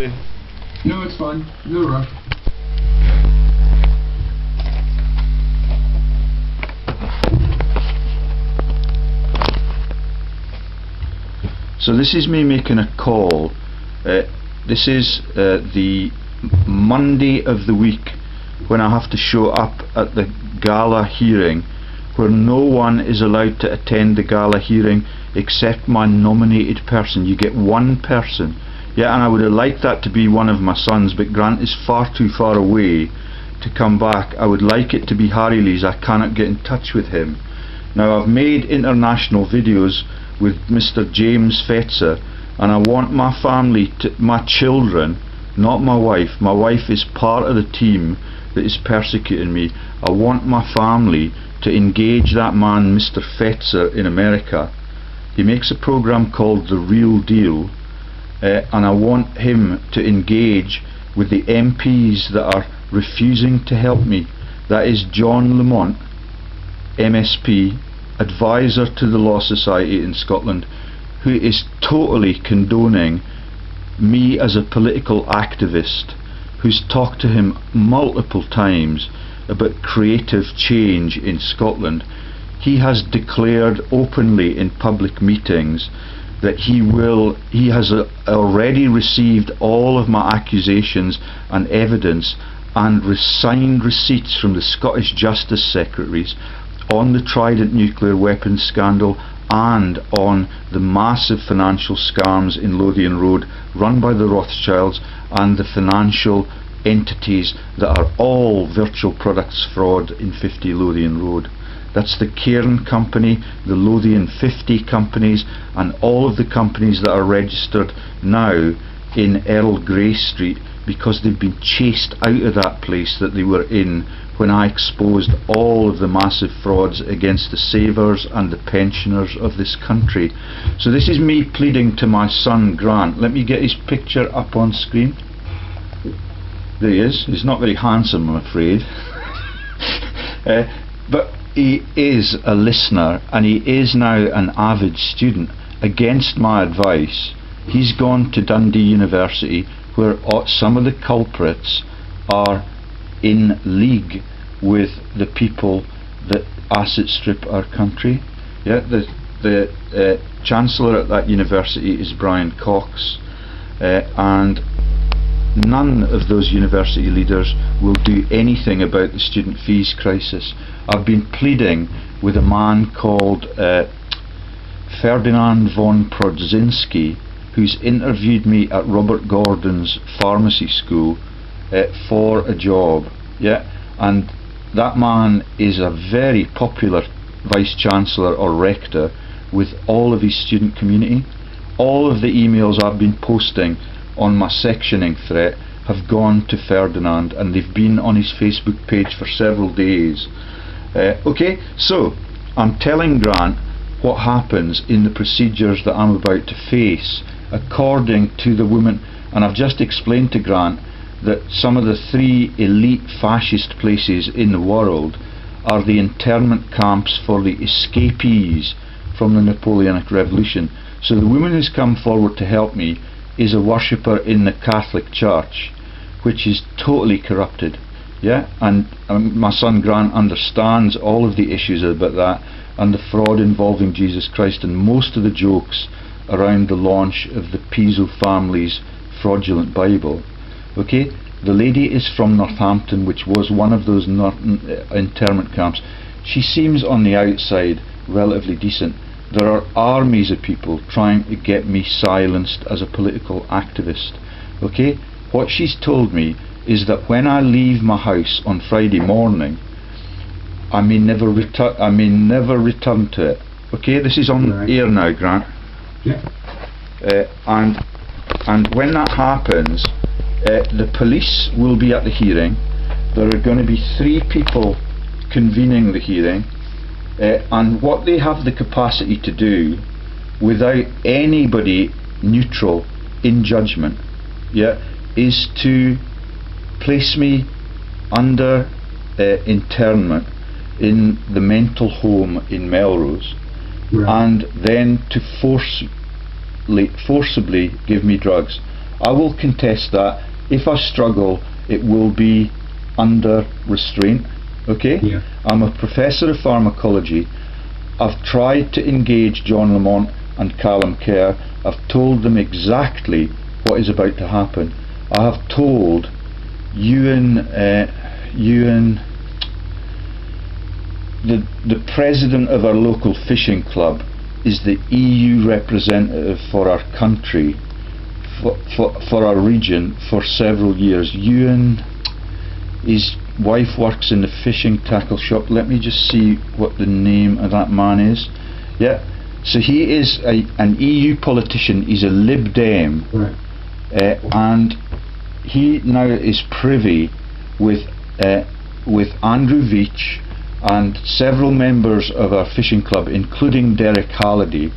No, it's fine. No rush. So this is me making a call. This is the Monday of the week when I have to show up at the gala hearing, where no one is allowed to attend the gala hearing except my nominated person. You get one person. Yeah, and I would have liked that to be one of my sons, but Grant is far too far away to come back. I would like it to be Harry Lees. I cannot get in touch with him. Now, I've made international videos with Mr. James Fetzer, and I want my family, my children, not my wife. My wife is part of the team that is persecuting me. I want my family to engage that man, Mr. Fetzer, in America. He makes a program called The Real Deal, and I want him to engage with the MPs that are refusing to help me. That is John Lamont, MSP, advisor to the Law Society in Scotland, who is totally condoning me as a political activist, who's talked to him multiple times about creative change in Scotland. He has declared openly in public meetings that he has already received all of my accusations and evidence and signed receipts from the Scottish Justice Secretaries on the Trident nuclear weapons scandal and on the massive financial scams in Lothian Road run by the Rothschilds and the financial entities that are all virtual products fraud in 50 Lothian Road. That's the Cairn Company, the Lothian 50 companies, and all of the companies that are registered now in Earl Grey Street, because they've been chased out of that place that they were in when I exposed all of the massive frauds against the savers and the pensioners of this country. So this is me pleading to my son Grant. Let me get his picture up on screen. There he is. He's not very handsome, I'm afraid. But he is a listener, and he is now an avid student. Against my advice, he's gone to Dundee University, where some of the culprits are in league with the people that asset strip our country. Yeah, the Chancellor at that university is Brian Cox, and none of those university leaders will do anything about the student fees crisis. I've been pleading with a man called Ferdinand von Prodzinski, who's interviewed me at Robert Gordon's pharmacy school for a job. Yeah, and that man is a very popular vice-chancellor or rector with all of his student community. All of the emails I've been posting on my sectioning threat have gone to Ferdinand, and they've been on his Facebook page for several days. Okay, so I'm telling Grant what happens in the procedures that I'm about to face according to the woman, and I've just explained to Grant that some of the 3 elite fascist places in the world are the internment camps for the escapees from the Napoleonic Revolution. So the woman who's come forward to help me is a worshipper in the Catholic Church, which is totally corrupted. Yeah, and my son Grant understands all of the issues about that and the fraud involving Jesus Christ and most of the jokes around the launch of the Piso family's fraudulent Bible. Okay, the lady is from Northampton, which was one of those internment camps. She seems on the outside relatively decent. There are armies of people trying to get me silenced as a political activist. Okay, what she's told me is that when I leave my house on Friday morning, I may never return to it. Okay, this is on air now, Grant. Yeah. And when that happens, the police will be at the hearing. There are going to be 3 people convening the hearing, and what they have the capacity to do without anybody neutral in judgment, yeah, is to place me under internment in the mental home in Melrose, and then to forcibly give me drugs. I will contest that. If I struggle, it will be under restraint. Okay? Yeah. I'm a professor of pharmacology. I've tried to engage John Lamont and Calum Kerr. I've told them exactly what is about to happen. I have told Ewan, the president of our local fishing club is the EU representative for our country, for our region, for several years. Ewan, his wife works in the fishing tackle shop. Let me just see what the name of that man is. Yeah, so he is an EU politician. He's a Lib Dem, Right. and he now is privy with Andrew Veitch and several members of our fishing club, including Derek Halliday,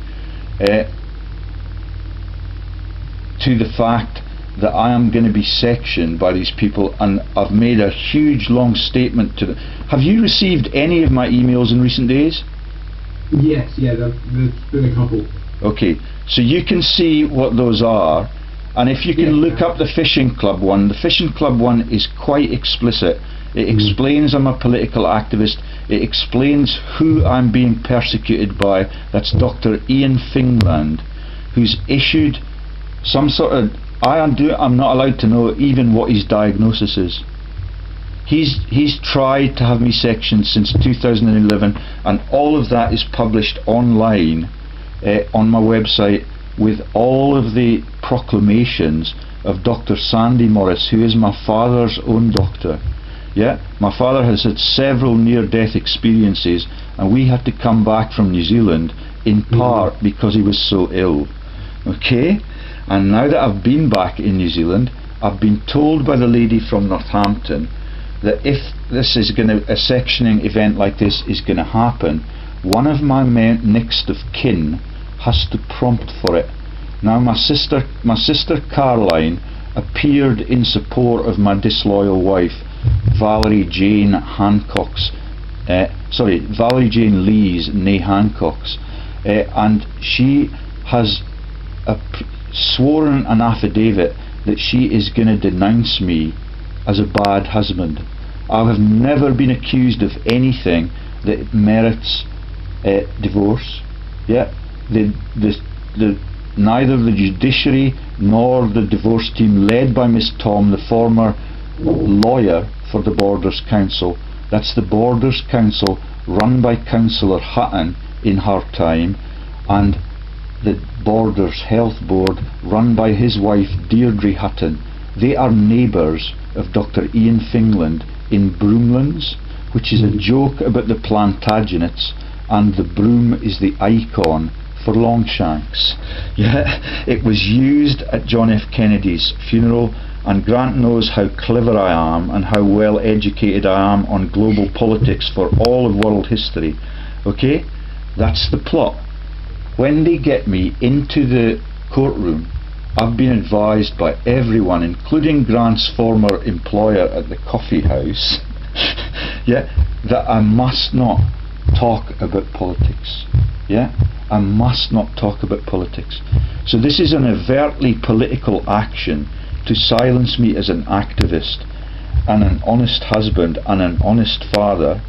to the fact that I am going to be sectioned by these people, and I've made a huge long statement to them. Have you received any of my emails in recent days? Yes, yeah, there's been a couple. Okay, so you can see what those are, and if you can look up the fishing club one, the fishing club one is quite explicit. It explains I'm a political activist. It explains who I'm being persecuted by. That's Dr. Ian Fingland, who's issued some sort of... I'm not allowed to know even what his diagnosis is. He's tried to have me sectioned since 2011, and all of that is published online on my website, with all of the proclamations of Dr. Sandy Morris, who is my father's own doctor. Yeah, my father has had several near-death experiences, and we had to come back from New Zealand in part because he was so ill. Okay, and now that I've been back in New Zealand, I've been told by the lady from Northampton that if this is going to, a sectioning event like this is going to happen, one of my next of kin has to prompt for it. Now my sister Caroline appeared in support of my disloyal wife, Valerie Jane Lees, née Hancock's, and she has sworn an affidavit that she is going to denounce me as a bad husband. I have never been accused of anything that merits divorce. Yeah, neither the judiciary nor the divorce team, led by Miss Tom, the former lawyer for the Borders Council. That's the Borders Council run by Councillor Hutton in her time, and the Borders Health Board run by his wife Deirdre Hutton. They are neighbours of Dr. Ian Fingland in Broomlands, which is a joke about the Plantagenets, and the broom is the icon for Longshanks. Yeah, it was used at John F. Kennedy's funeral, and Grant knows how clever I am and how well educated I am on global politics for all of world history. Okay, that's the plot. When they get me into the courtroom, I've been advised by everyone, including Grant's former employer at the coffee house, yeah, that I must not talk about politics. Yeah, I must not talk about politics. So this is an overtly political action to silence me as an activist and an honest husband and an honest father.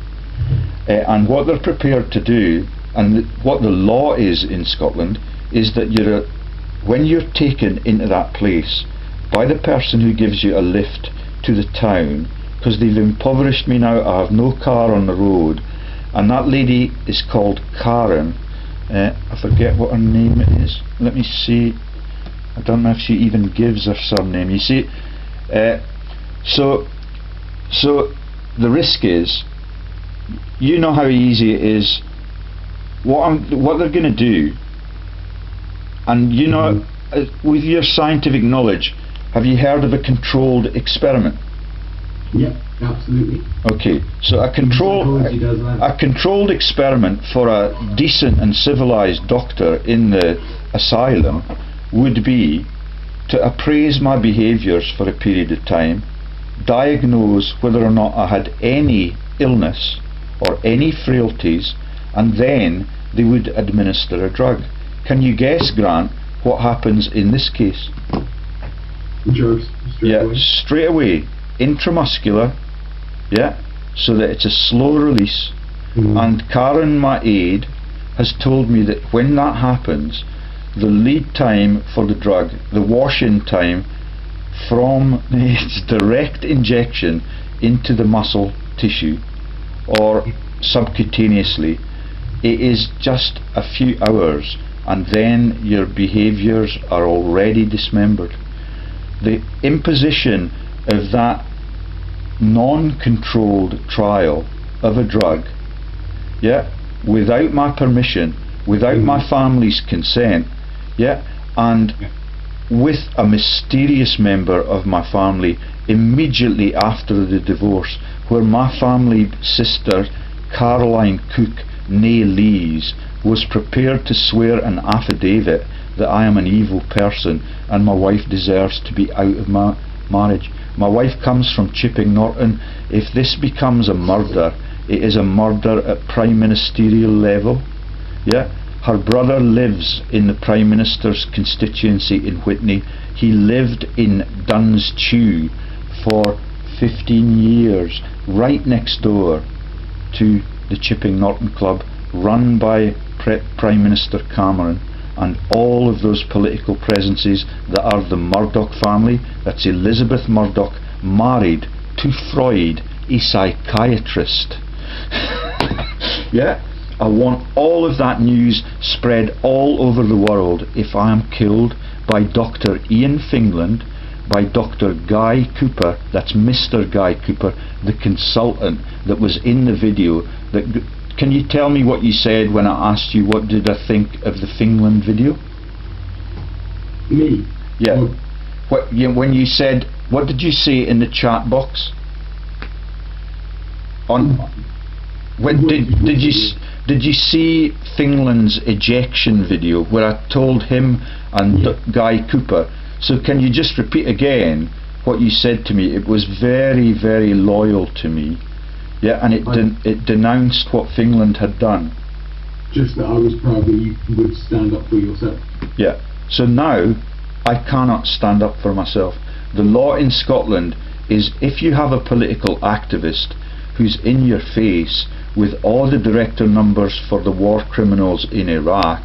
And what they're prepared to do, and what the law is in Scotland, is that when you're taken into that place by the person who gives you a lift to the town, because they've impoverished me now, I have no car on the road, and that lady is called Karen. I forget what her name is. Let me see. I don't know if she even gives her surname. You see, so the risk is, you know how easy it is. What they're going to do, and you know, with your scientific knowledge, have you heard of a controlled experiment? Yeah, absolutely. Okay, so a controlled experiment for a decent and civilized doctor in the asylum would be to appraise my behaviours for a period of time, diagnose whether or not I had any illness or any frailties, and then they would administer a drug. Can you guess, Grant, what happens in this case? Drugs straight Yeah, away. straight away, intramuscular, yeah, so that it's a slow release. And Karen, my aide, has told me that when that happens, the lead time for the drug, the wash-in time from its direct injection into the muscle tissue or subcutaneously, it is just a few hours, and then your behaviours are already dismembered. The imposition of that non-controlled trial of a drug, yeah, without my permission, without my family's consent, yeah, and with a mysterious member of my family immediately after the divorce, where my family sister Caroline Cook née Lees was prepared to swear an affidavit that I am an evil person and my wife deserves to be out of my marriage. My wife comes from Chipping Norton. If this becomes a murder, it is a murder at Prime Ministerial level. Yeah, her brother lives in the Prime Minister's constituency in Whitney. He lived in Duns Chew for 15 years, right next door to the Chipping Norton Club, run by Prime Minister Cameron, and all of those political presences that are the Murdoch family. That's Elizabeth Murdoch, married to Freud, a psychiatrist. Yeah, I want all of that news spread all over the world if I am killed by Dr. Ian Fingland, by Dr. Guy Cooper, that's Mr. Guy Cooper, the consultant that was in the video. Can you tell me what you said when I asked you what did I think of the Fingland video? Me? Yeah. When you said, what did you say in the chat box? Did you see Fingland's ejection video where I told him and Guy Cooper? So can you just repeat again what you said to me? It was very, very loyal to me. Yeah, and it denounced what Fingland had done. Just that I was proud that you would stand up for yourself. Yeah. So now I cannot stand up for myself. The law in Scotland is if you have a political activist who's in your face with all the director numbers for the war criminals in Iraq,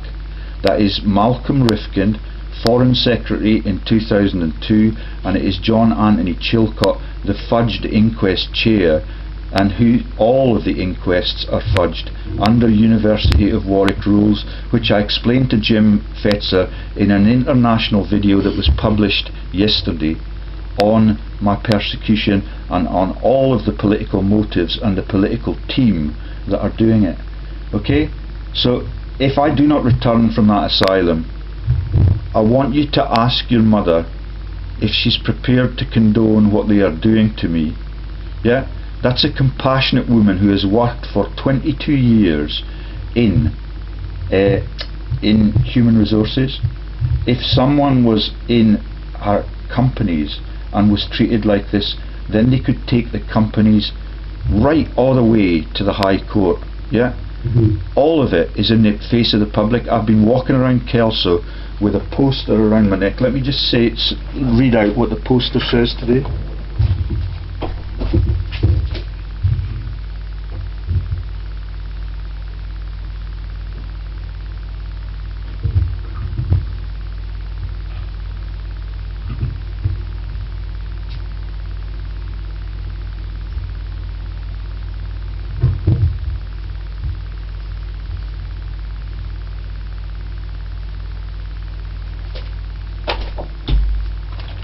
that is Malcolm Rifkind, Foreign Secretary in 2002, and it is John Anthony Chilcot, the fudged inquest chair, and who all of the inquests are fudged under University of Warwick rules, which I explained to Jim Fetzer in an international video that was published yesterday on my persecution and on all of the political motives and the political team that are doing it. Okay, so if I do not return from that asylum, I want you to ask your mother if she's prepared to condone what they are doing to me. Yeah, that's a compassionate woman who has worked for 22 years in human resources. If someone was in her companies and was treated like this, then they could take the companies right all the way to the High Court. Yeah, all of it is in the face of the public. I've been walking around Kelso with a poster around my neck. Let me just read out what the poster says today.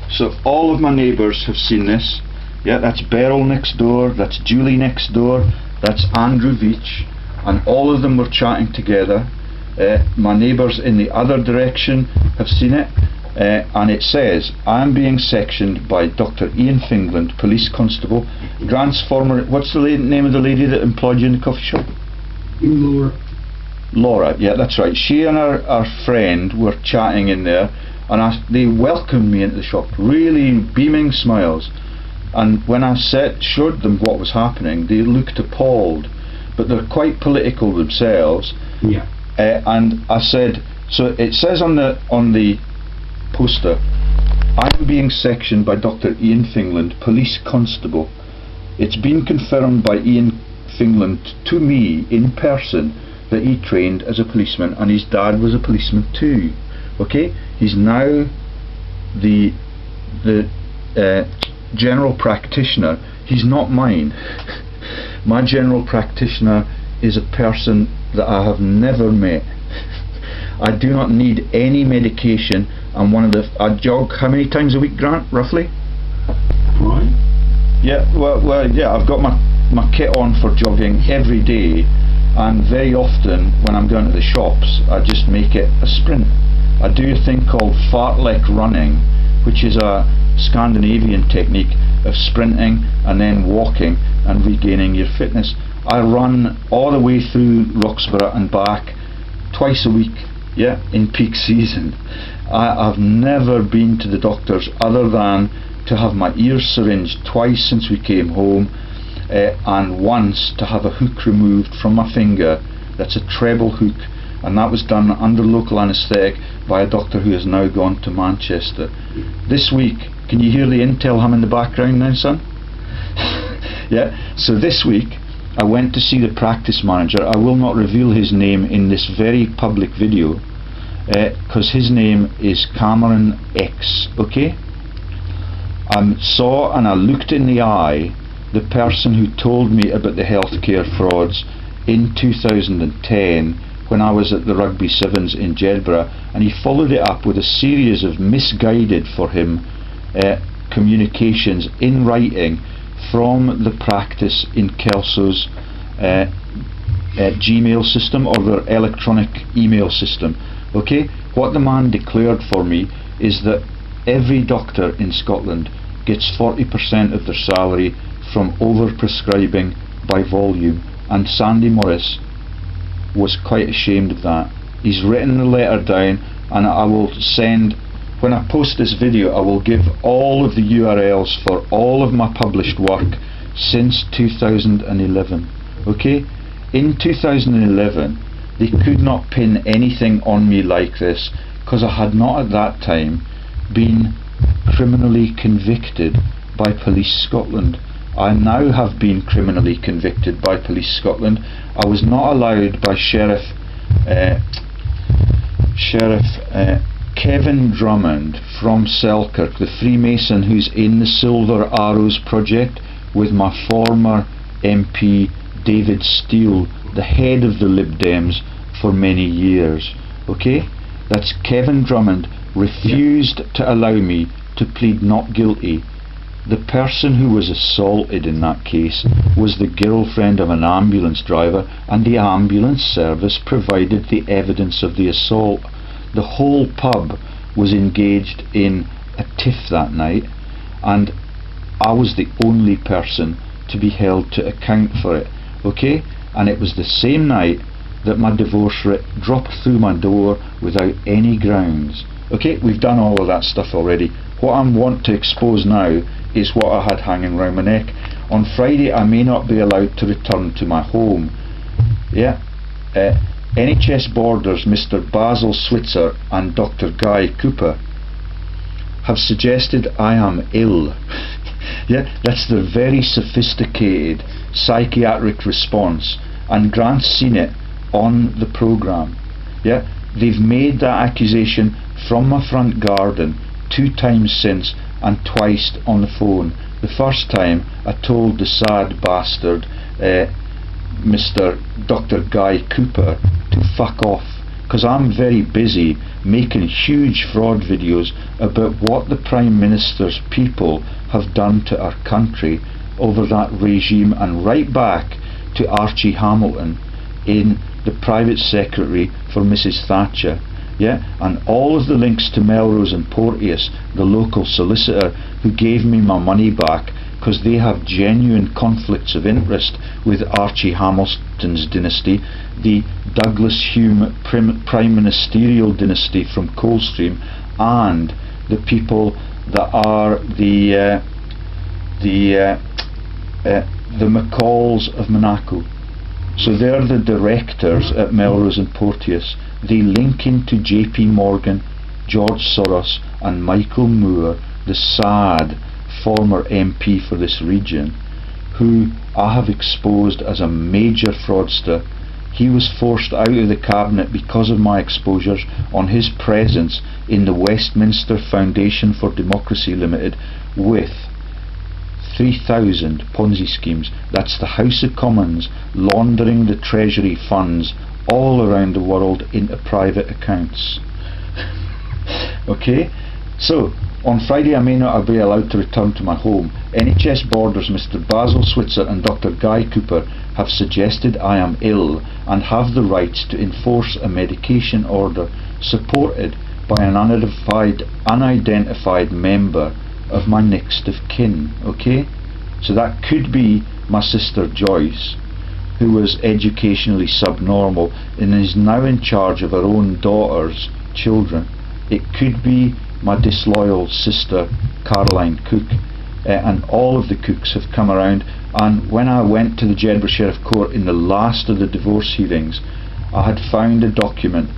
So all of my neighbours have seen this. Yeah, that's Beryl next door, that's Julie next door, that's Andrew Veach, and all of them were chatting together. My neighbours in the other direction have seen it, and it says, I am being sectioned by Dr. Ian Fingland, police constable, Grant's former, what's the name of the lady that employed you in the coffee shop? Laura. Laura, yeah, that's right. She and our friend were chatting in there, and they welcomed me into the shop, really beaming smiles. And when I showed them what was happening, they looked appalled, but they're quite political themselves. Yeah. And I said, so it says on the poster, I'm being sectioned by Dr. Ian Fingland, police constable. It's been confirmed by Ian Fingland to me in person that he trained as a policeman, and his dad was a policeman too. Okay, he's now the general practitioner. He's not mine. My general practitioner is a person that I have never met. I do not need any medication. I'm one of the... I jog how many times a week, Grant, roughly? Right. Yeah, well, yeah, I've got my kit on for jogging every day, and very often when I'm going to the shops I just make it a sprint. I do a thing called fartlek running, which is a Scandinavian technique of sprinting and then walking and regaining your fitness. I run all the way through Roxburgh and back twice a week, yeah, in peak season. I've never been to the doctors other than to have my ears syringed twice since we came home, and once to have a hook removed from my finger. That's a treble hook, and that was done under local anaesthetic by a doctor who has now gone to Manchester. This week, can you hear the intel hum in the background now, son? Yeah, so this week I went to see the practice manager. I will not reveal his name in this very public video, because his name is Cameron X, okay? I saw and I looked in the eye the person who told me about the healthcare frauds in 2010 when I was at the Rugby Sevens in Jedburgh, and he followed it up with a series of misguided for him communications in writing from the practice in Kelso's Gmail system, or their electronic email system. Okay, what the man declared for me is that every doctor in Scotland gets 40% of their salary from over-prescribing by volume, and Sandy Morris was quite ashamed of that. He's written the letter down, and I will send, when I post this video, I will give all of the URLs for all of my published work since 2011. Okay, in 2011 they could not pin anything on me like this, because I had not at that time been criminally convicted by Police Scotland. I now have been criminally convicted by Police Scotland. I was not allowed by Sheriff Kevin Drummond from Selkirk, the Freemason who's in the Silver Arrows project with my former MP David Steele, the head of the Lib Dems for many years. Okay, that's Kevin Drummond refused to allow me to plead not guilty. The person who was assaulted in that case was the girlfriend of an ambulance driver, and the ambulance service provided the evidence of the assault. The whole pub was engaged in a tiff that night, and I was the only person to be held to account for it. Okay, and it was the same night that my divorce writ dropped through my door without any grounds. Okay, we've done all of that stuff already. What I want to expose now is what I had hanging round my neck. On Friday I may not be allowed to return to my home. Yeah, NHS Borders Mr. Basil Switzer and Dr. Guy Cooper have suggested I am ill. Yeah, that's the very sophisticated psychiatric response, and Grant's seen it on the programme. Yeah, they've made that accusation from my front garden 2 times since, and twice on the phone. The first time I told the sad bastard Mr. Dr. Guy Cooper to fuck off, because I'm very busy making huge fraud videos about what the Prime Minister's people have done to our country over that regime, and right back to Archie Hamilton in the private secretary for Mrs. Thatcher. Yeah, and all of the links to Melrose and Porteous, the local solicitor who gave me my money back because they have genuine conflicts of interest with Archie Hamilton's dynasty, the Douglas Hume prime ministerial dynasty from Coldstream, and the people that are the McCalls of Monaco. So they're the directors at Melrose and Porteous. They link into JP Morgan, George Soros and Michael Moore the sad former MP for this region, who I have exposed as a major fraudster. He was forced out of the cabinet because of my exposures on his presence in the Westminster Foundation for Democracy Limited with 3,000 Ponzi schemes. That's the House of Commons laundering the Treasury funds all around the world into private accounts. Okay, so on Friday I may not be allowed to return to my home. NHS Borders Mr Basil Switzer and Dr Guy Cooper have suggested I am ill and have the right to enforce a medication order supported by an unidentified member of my next of kin. Okay, so that could be my sister Joyce, who was educationally subnormal and is now in charge of her own daughter's children. It could be my disloyal sister Caroline Cook, and all of the Cooks have come around. And when I went to the Jedburgh Sheriff Court in the last of the divorce hearings, I had found a document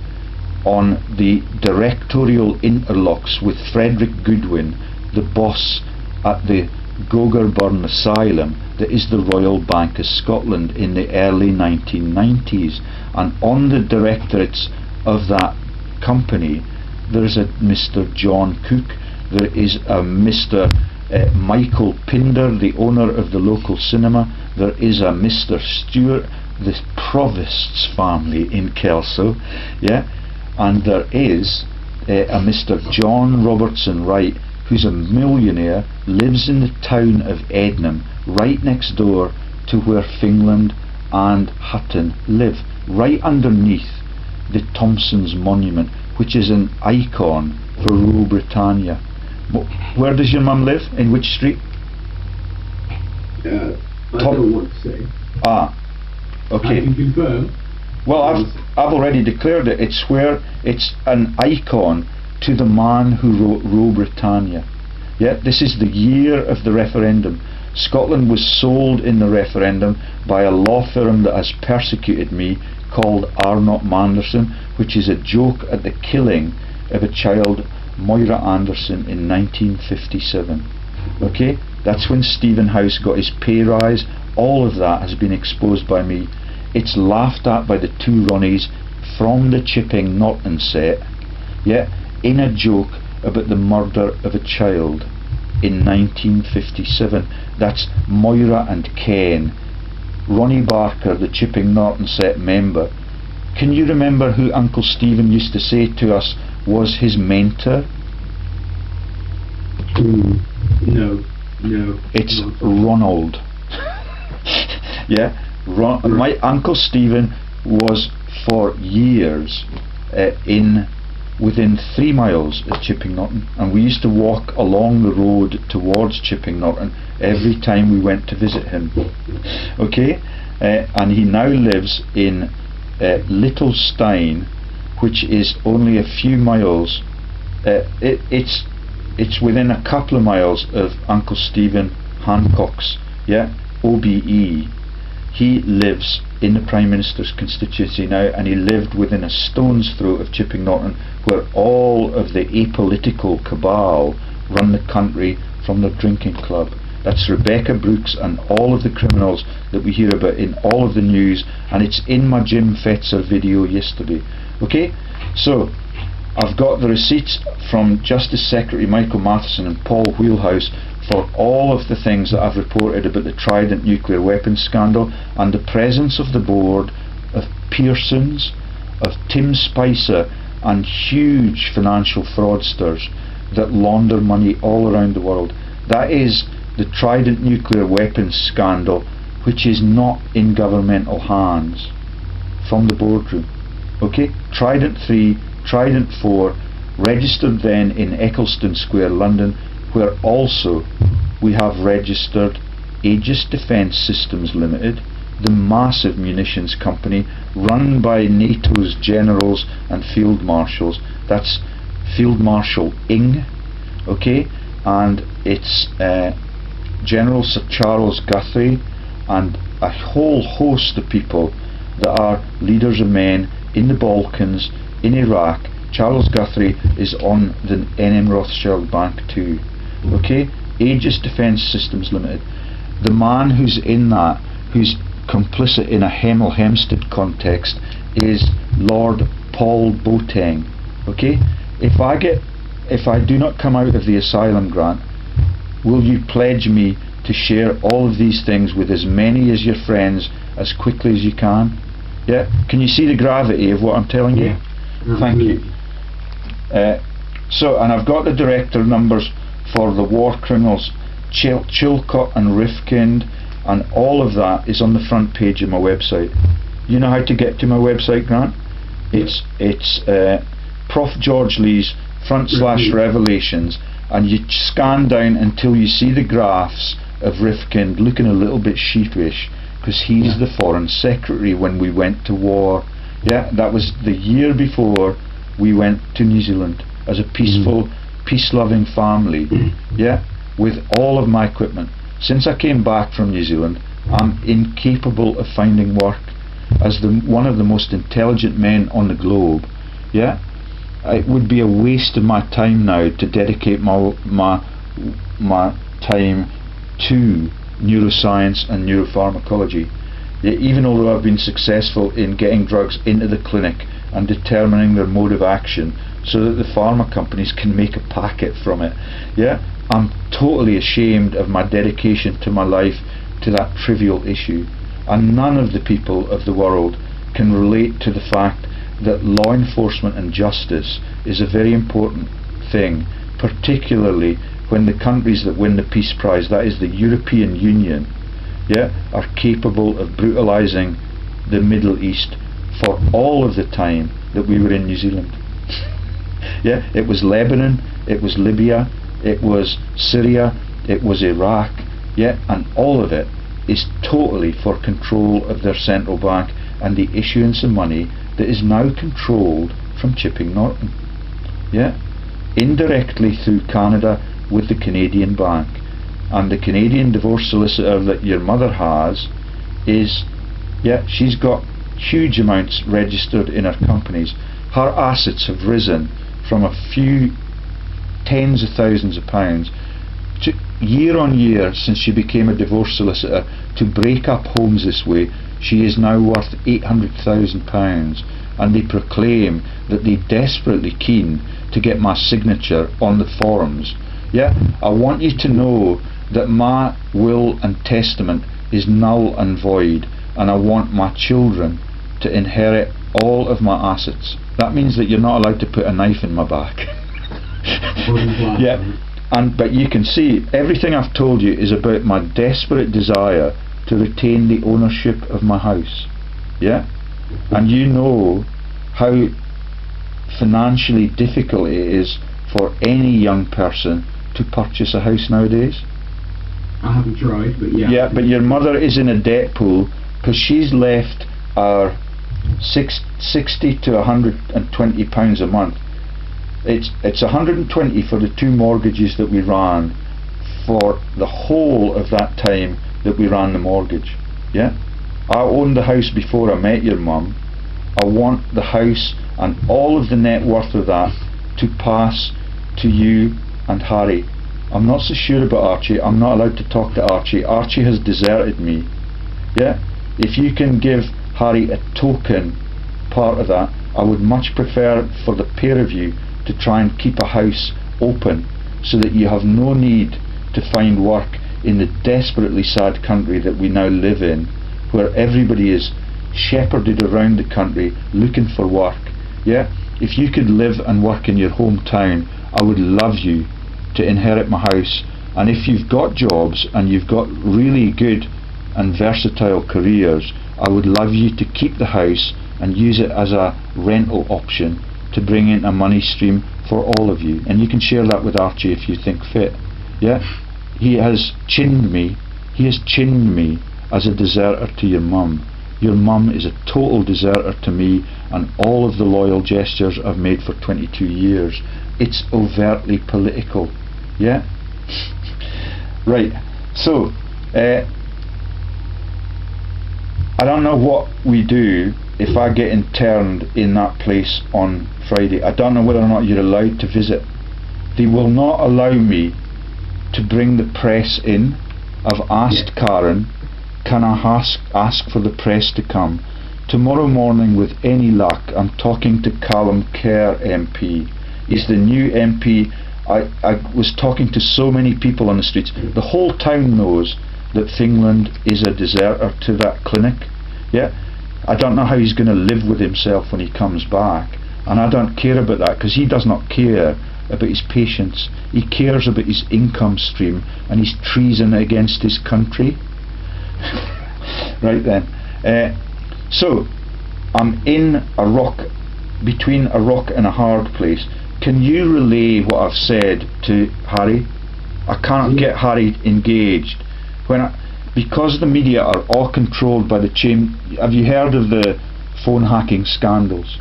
on the directorial interlocks with Frederick Goodwin, the boss at the Gogarburn Asylum that is the Royal Bank of Scotland in the early 1990s. And on the directorates of that company there's a Mr John Cook, there is a Mr Michael Pinder, the owner of the local cinema, there is a Mr Stewart, the Provost's family in Kelso, yeah, and there is a Mr John Robertson Wright, who's a millionaire, lives in the town of Edinburgh, right next door to where Fingland and Hutton live, right underneath the Thompson's Monument, which is an icon for Rule Britannia. Where does your mum live? In which street? I don't want to say. Ah, okay. I can confirm. Well, I've already declared it. It's where it's an icon to the man who wrote Rule Britannia. Yeah, this is the year of the referendum. Scotland was sold in the referendum by a law firm that has persecuted me called Arnott Manderson, which is a joke at the killing of a child, Moira Anderson, in 1957. Okay, that's when Stephen House got his pay rise. All of that has been exposed by me. It's laughed at by the two Ronnies from the Chipping Norton set, yeah, in a joke about the murder of a child in 1957. That's Moira and Ken. Ronnie Barker, the Chipping Norton set member. Can you remember who Uncle Stephen used to say to us was his mentor? No. It's Ronald. Yeah, my Uncle Stephen was for years within 3 miles of Chipping Norton, and we used to walk along the road towards Chipping Norton every time we went to visit him. Okay, and he now lives in Little Stein, which is only a few miles. It's within a couple of miles of Uncle Stephen Hancock's, yeah, OBE. He lives in the Prime Minister's constituency now, and he lived within a stone's throw of Chipping Norton, where all of the apolitical cabal run the country from their drinking club. That's Rebecca Brooks and all of the criminals that we hear about in all of the news, and it's in my Jim Fetzer video yesterday. Okay, so I've got the receipts from Justice Secretary Michael Matheson and Paul Wheelhouse for all of the things that I've reported about the Trident nuclear weapons scandal, and the presence of the board of Pearsons, of Tim Spicer, and huge financial fraudsters that launder money all around the world. That is the Trident nuclear weapons scandal, which is not in governmental hands, from the boardroom. Okay, Trident 3, Trident 4, registered then in Eccleston Square, London, where also we have registered Aegis Defence Systems Limited, the massive munitions company run by NATO's generals and field marshals. That's Field Marshal Ing, okay, and it's General Sir Charles Guthrie and a whole host of people that are leaders of men in the Balkans, in Iraq. Charles Guthrie is on the NM Rothschild Bank too. Okay, Aegis Defence Systems Limited. The man who's in that, who's complicit in a Hemel Hempstead context, is Lord Paul Boateng. Okay, if I do not come out of the asylum grant, will you pledge me to share all of these things with as many as your friends as quickly as you can? Yeah, can you see the gravity of what I'm telling you? Thank you. So, and I've got the director numbers for the war criminals, Chilcot and Rifkind, and all of that is on the front page of my website. You know how to get to my website, Grant? It's Prof George Lees /Revelations, and you scan down until you see the graphs of Rifkind looking a little bit sheepish, because he's the Foreign Secretary when we went to war. Yeah, that was the year before we went to New Zealand as a peaceful, peace-loving family. Yeah, with all of my equipment. Since I came back from New Zealand, I'm incapable of finding work. As one of the most intelligent men on the globe, yeah, it would be a waste of my time now to dedicate my time to neuroscience and neuropharmacology. Yeah, even although I've been successful in getting drugs into the clinic and determining their mode of action so that the pharma companies can make a packet from it, yeah, I'm totally ashamed of my dedication to my life to that trivial issue. And none of the people of the world can relate to the fact that law enforcement and justice is a very important thing, particularly when the countries that win the Peace Prize, that is the European Union, yeah, are capable of brutalising the Middle East for all of the time that we were in New Zealand. Yeah, it was Lebanon, it was Libya, it was Syria, it was Iraq, yeah, and all of it is totally for control of their central bank and the issuance of money that is now controlled from Chipping Norton, yeah, indirectly through Canada with the Canadian bank. And the Canadian divorce solicitor that your mother has is, yeah, she's got huge amounts registered in her companies. Her assets have risen from a few tens of thousands of pounds to year on year since she became a divorce solicitor. To break up homes this way, she is now worth £800,000, and they proclaim that they're desperately keen to get my signature on the forms. Yeah, I want you to know that my will and testament is null and void, and I want my children to inherit all of my assets. That means that you're not allowed to put a knife in my back. Yeah, but you can see everything I've told you is about my desperate desire to retain the ownership of my house. Yeah, and you know how financially difficult it is for any young person to purchase a house nowadays. I haven't tried, but yeah. Yeah, but your mother is in a debt pool because she's left our £60 to £120 a month. It's 120 for the two mortgages that we ran for the whole of that time that we ran the mortgage. Yeah, I owned the house before I met your mum. I want the house and all of the net worth of that to pass to you and Harry. I'm not so sure about Archie. I'm not allowed to talk to Archie. Archie has deserted me. Yeah, if you can give Harry a token part of that, I would much prefer for the pair of you to try and keep a house open so that you have no need to find work in the desperately sad country that we now live in, where everybody is shepherded around the country looking for work. Yeah, if you could live and work in your hometown, I would love you to inherit my house. And if you've got jobs and you've got really good and versatile careers, I would love you to keep the house and use it as a rental option to bring in a money stream for all of you. And you can share that with Archie if you think fit. Yeah, he has chinned me as a deserter to your mum. Your mum is a total deserter to me and all of the loyal gestures I've made for 22 years. It's overtly political. Yeah, right. So I don't know what we do if I get interned in that place on Friday. I don't know whether or not you're allowed to visit. They will not allow me to bring the press in. I've asked Karen, can I ask for the press to come? Tomorrow morning, with any luck, I'm talking to Calum Kerr MP. He's the new MP. I was talking to so many people on the streets. The whole town knows that Fingland is a deserter to that clinic. Yeah, I don't know how he's going to live with himself when he comes back, and I don't care about that, because he does not care about his patients. He cares about his income stream and his treason against his country. Right then, so I'm in a rock, between a rock and a hard place. Can you relay what I've said to Harry? I can't get Harry engaged because the media are all controlled by the chain. Have you heard of the phone hacking scandals?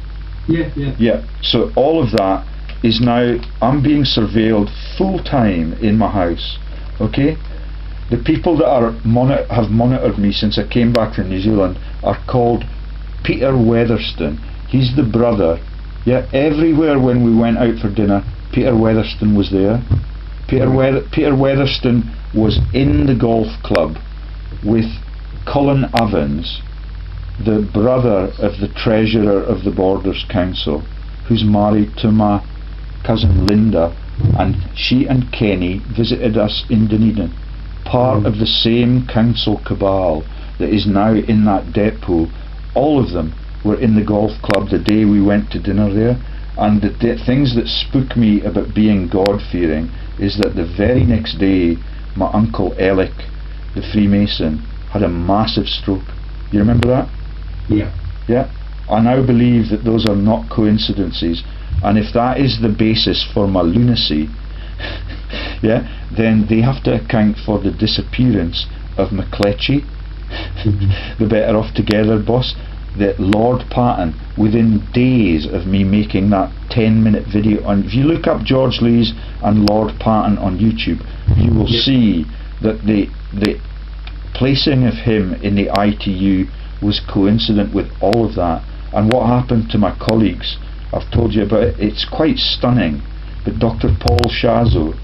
Yeah. So all of that is now, I'm being surveilled full time in my house. Okay, the people that have monitored me since I came back from New Zealand are called Peter Weatherston. He's the brother. Yeah, everywhere when we went out for dinner, Peter Weatherston was there. Peter Weatherston was in the golf club with Colin Evans, the brother of the treasurer of the Borders Council, who's married to my cousin Linda, and she and Kenny visited us in Dunedin, part of the same council cabal that is now in that depot. All of them were in the golf club the day we went to dinner there, and the things that spook me about being God-fearing is that the very next day my uncle Alec, the Freemason, had a massive stroke. You remember that? Yeah. I now believe that those are not coincidences, and if that is the basis for my lunacy, yeah, then they have to account for the disappearance of McCletchy, the Better Off Together boss, that Lord Patton, within days of me making that 10-minute video on, if you look up George Lees and Lord Patton on YouTube, you will see that the placing of him in the ITU was coincident with all of that. And what happened to my colleagues, I've told you about it. It's quite stunning. But Dr. Paul Shazo,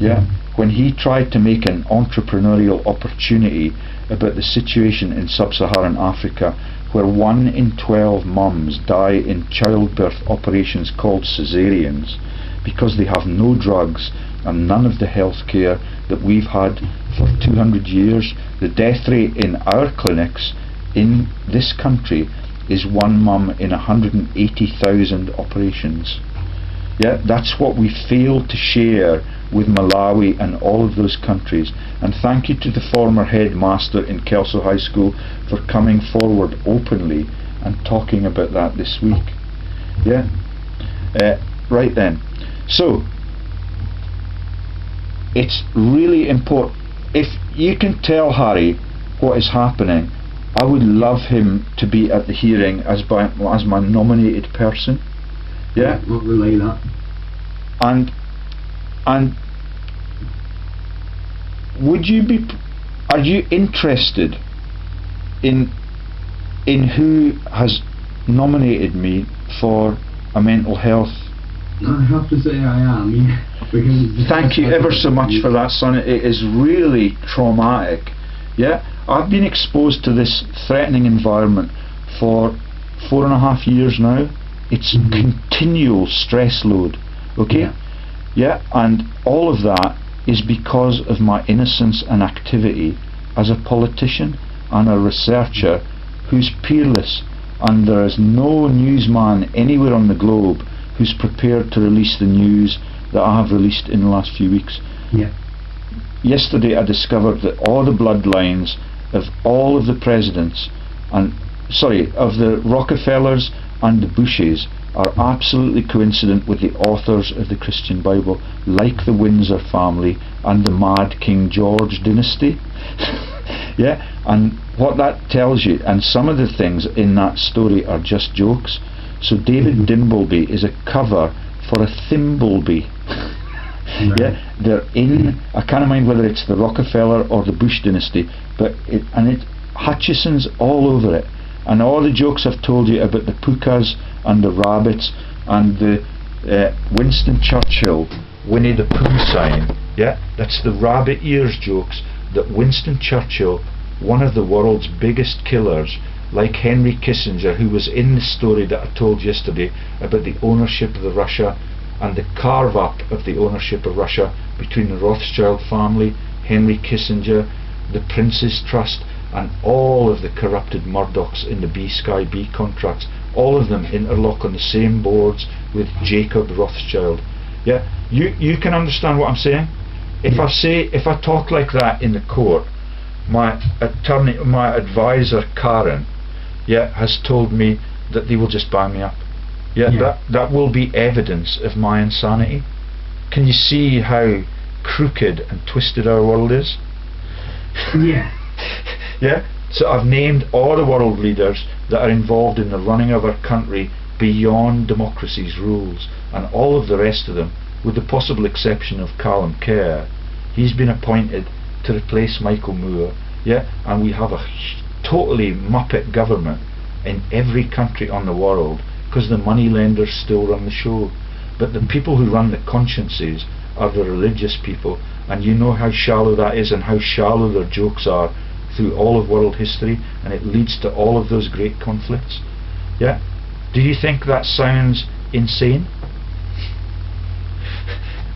yeah, when he tried to make an entrepreneurial opportunity about the situation in sub-Saharan Africa, where 1 in 12 mums die in childbirth operations called caesareans because they have no drugs and none of the health care that we've had for 200 years. The death rate in our clinics in this country is 1 mum in 180,000 operations. Yeah, that's what we fail to share with Malawi and all of those countries. And thank you to the former headmaster in Kelso High School for coming forward openly and talking about that this week. Yeah, right then. So it's really important. If you can tell Harry what is happening, I would love him to be at the hearing as my nominated person. Yeah, I'll relay that. And are you interested in who has nominated me for a mental health? I have to say I am, yeah. Because thank you ever so much for that, son. It is really traumatic. Yeah, I've been exposed to this threatening environment for 4.5 years now. It's continual stress load. Okay? Yeah, and all of that is because of my innocence and activity as a politician and a researcher who's peerless, and there is no newsman anywhere on the globe who's prepared to release the news that I have released in the last few weeks. Yeah. Yesterday I discovered that all the bloodlines of all of the presidents of the Rockefellers and the Bushes are absolutely coincident with the authors of the Christian Bible, like the Windsor family and the mad King George dynasty. Yeah, and what that tells you, and some of the things in that story are just jokes. So David Dimbleby is a cover for a Thimbleby. Yeah, they're in, I can't mind whether it's the Rockefeller or the Bush dynasty, but Hutchison's all over it. And all the jokes I've told you about the pukas and the rabbits and the Winston Churchill Winnie the Pooh sign. Yeah, that's the rabbit ears jokes that Winston Churchill, one of the world's biggest killers, like Henry Kissinger, who was in the story that I told yesterday about the ownership of the Russia and the carve up of the ownership of Russia between the Rothschild family, Henry Kissinger, the Prince's Trust, and all of the corrupted Murdochs in the B-Sky B contracts. All of them interlock on the same boards with Jacob Rothschild. Yeah, you can understand what I'm saying. If I talk like that in the court, my attorney, my advisor Karen, yeah, has told me that they will just buy me up. Yeah, that will be evidence of my insanity. Can you see how crooked and twisted our world is? Yeah. Yeah. So I've named all the world leaders that are involved in the running of our country beyond democracy's rules, and all of the rest of them, with the possible exception of Calum Kerr. He's been appointed to replace Michael Moore. Yeah, and we have a totally muppet government in every country on the world because the money lenders still run the show. But the people who run the consciences are the religious people, and you know how shallow that is and how shallow their jokes are through all of world history, and it leads to all of those great conflicts. Yeah, do you think that sounds insane?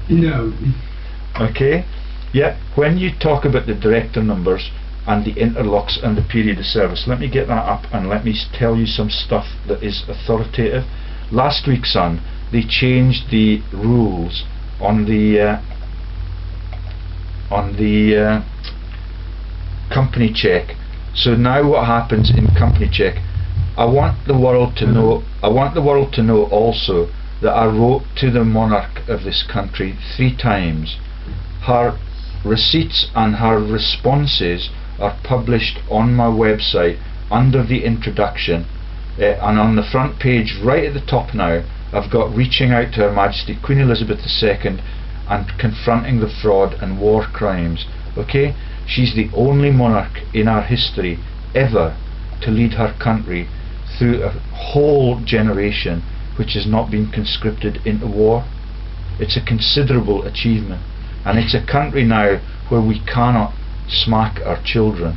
No. Okay. Yeah, when you talk about the director numbers and the interlocks and the period of service, let me get that up and let me tell you some stuff that is authoritative. Last week, son, they changed the rules on the company check. So now what happens in company check, I want the world to know also that I wrote to the monarch of this country 3 times. Her receipts and her responses are published on my website under the introduction, and on the front page right at the top now I've got reaching out to Her Majesty Queen Elizabeth II and confronting the fraud and war crimes. Okay, she's the only monarch in our history ever to lead her country through a whole generation which has not been conscripted into war. It's a considerable achievement, and it's a country now where we cannot smack our children,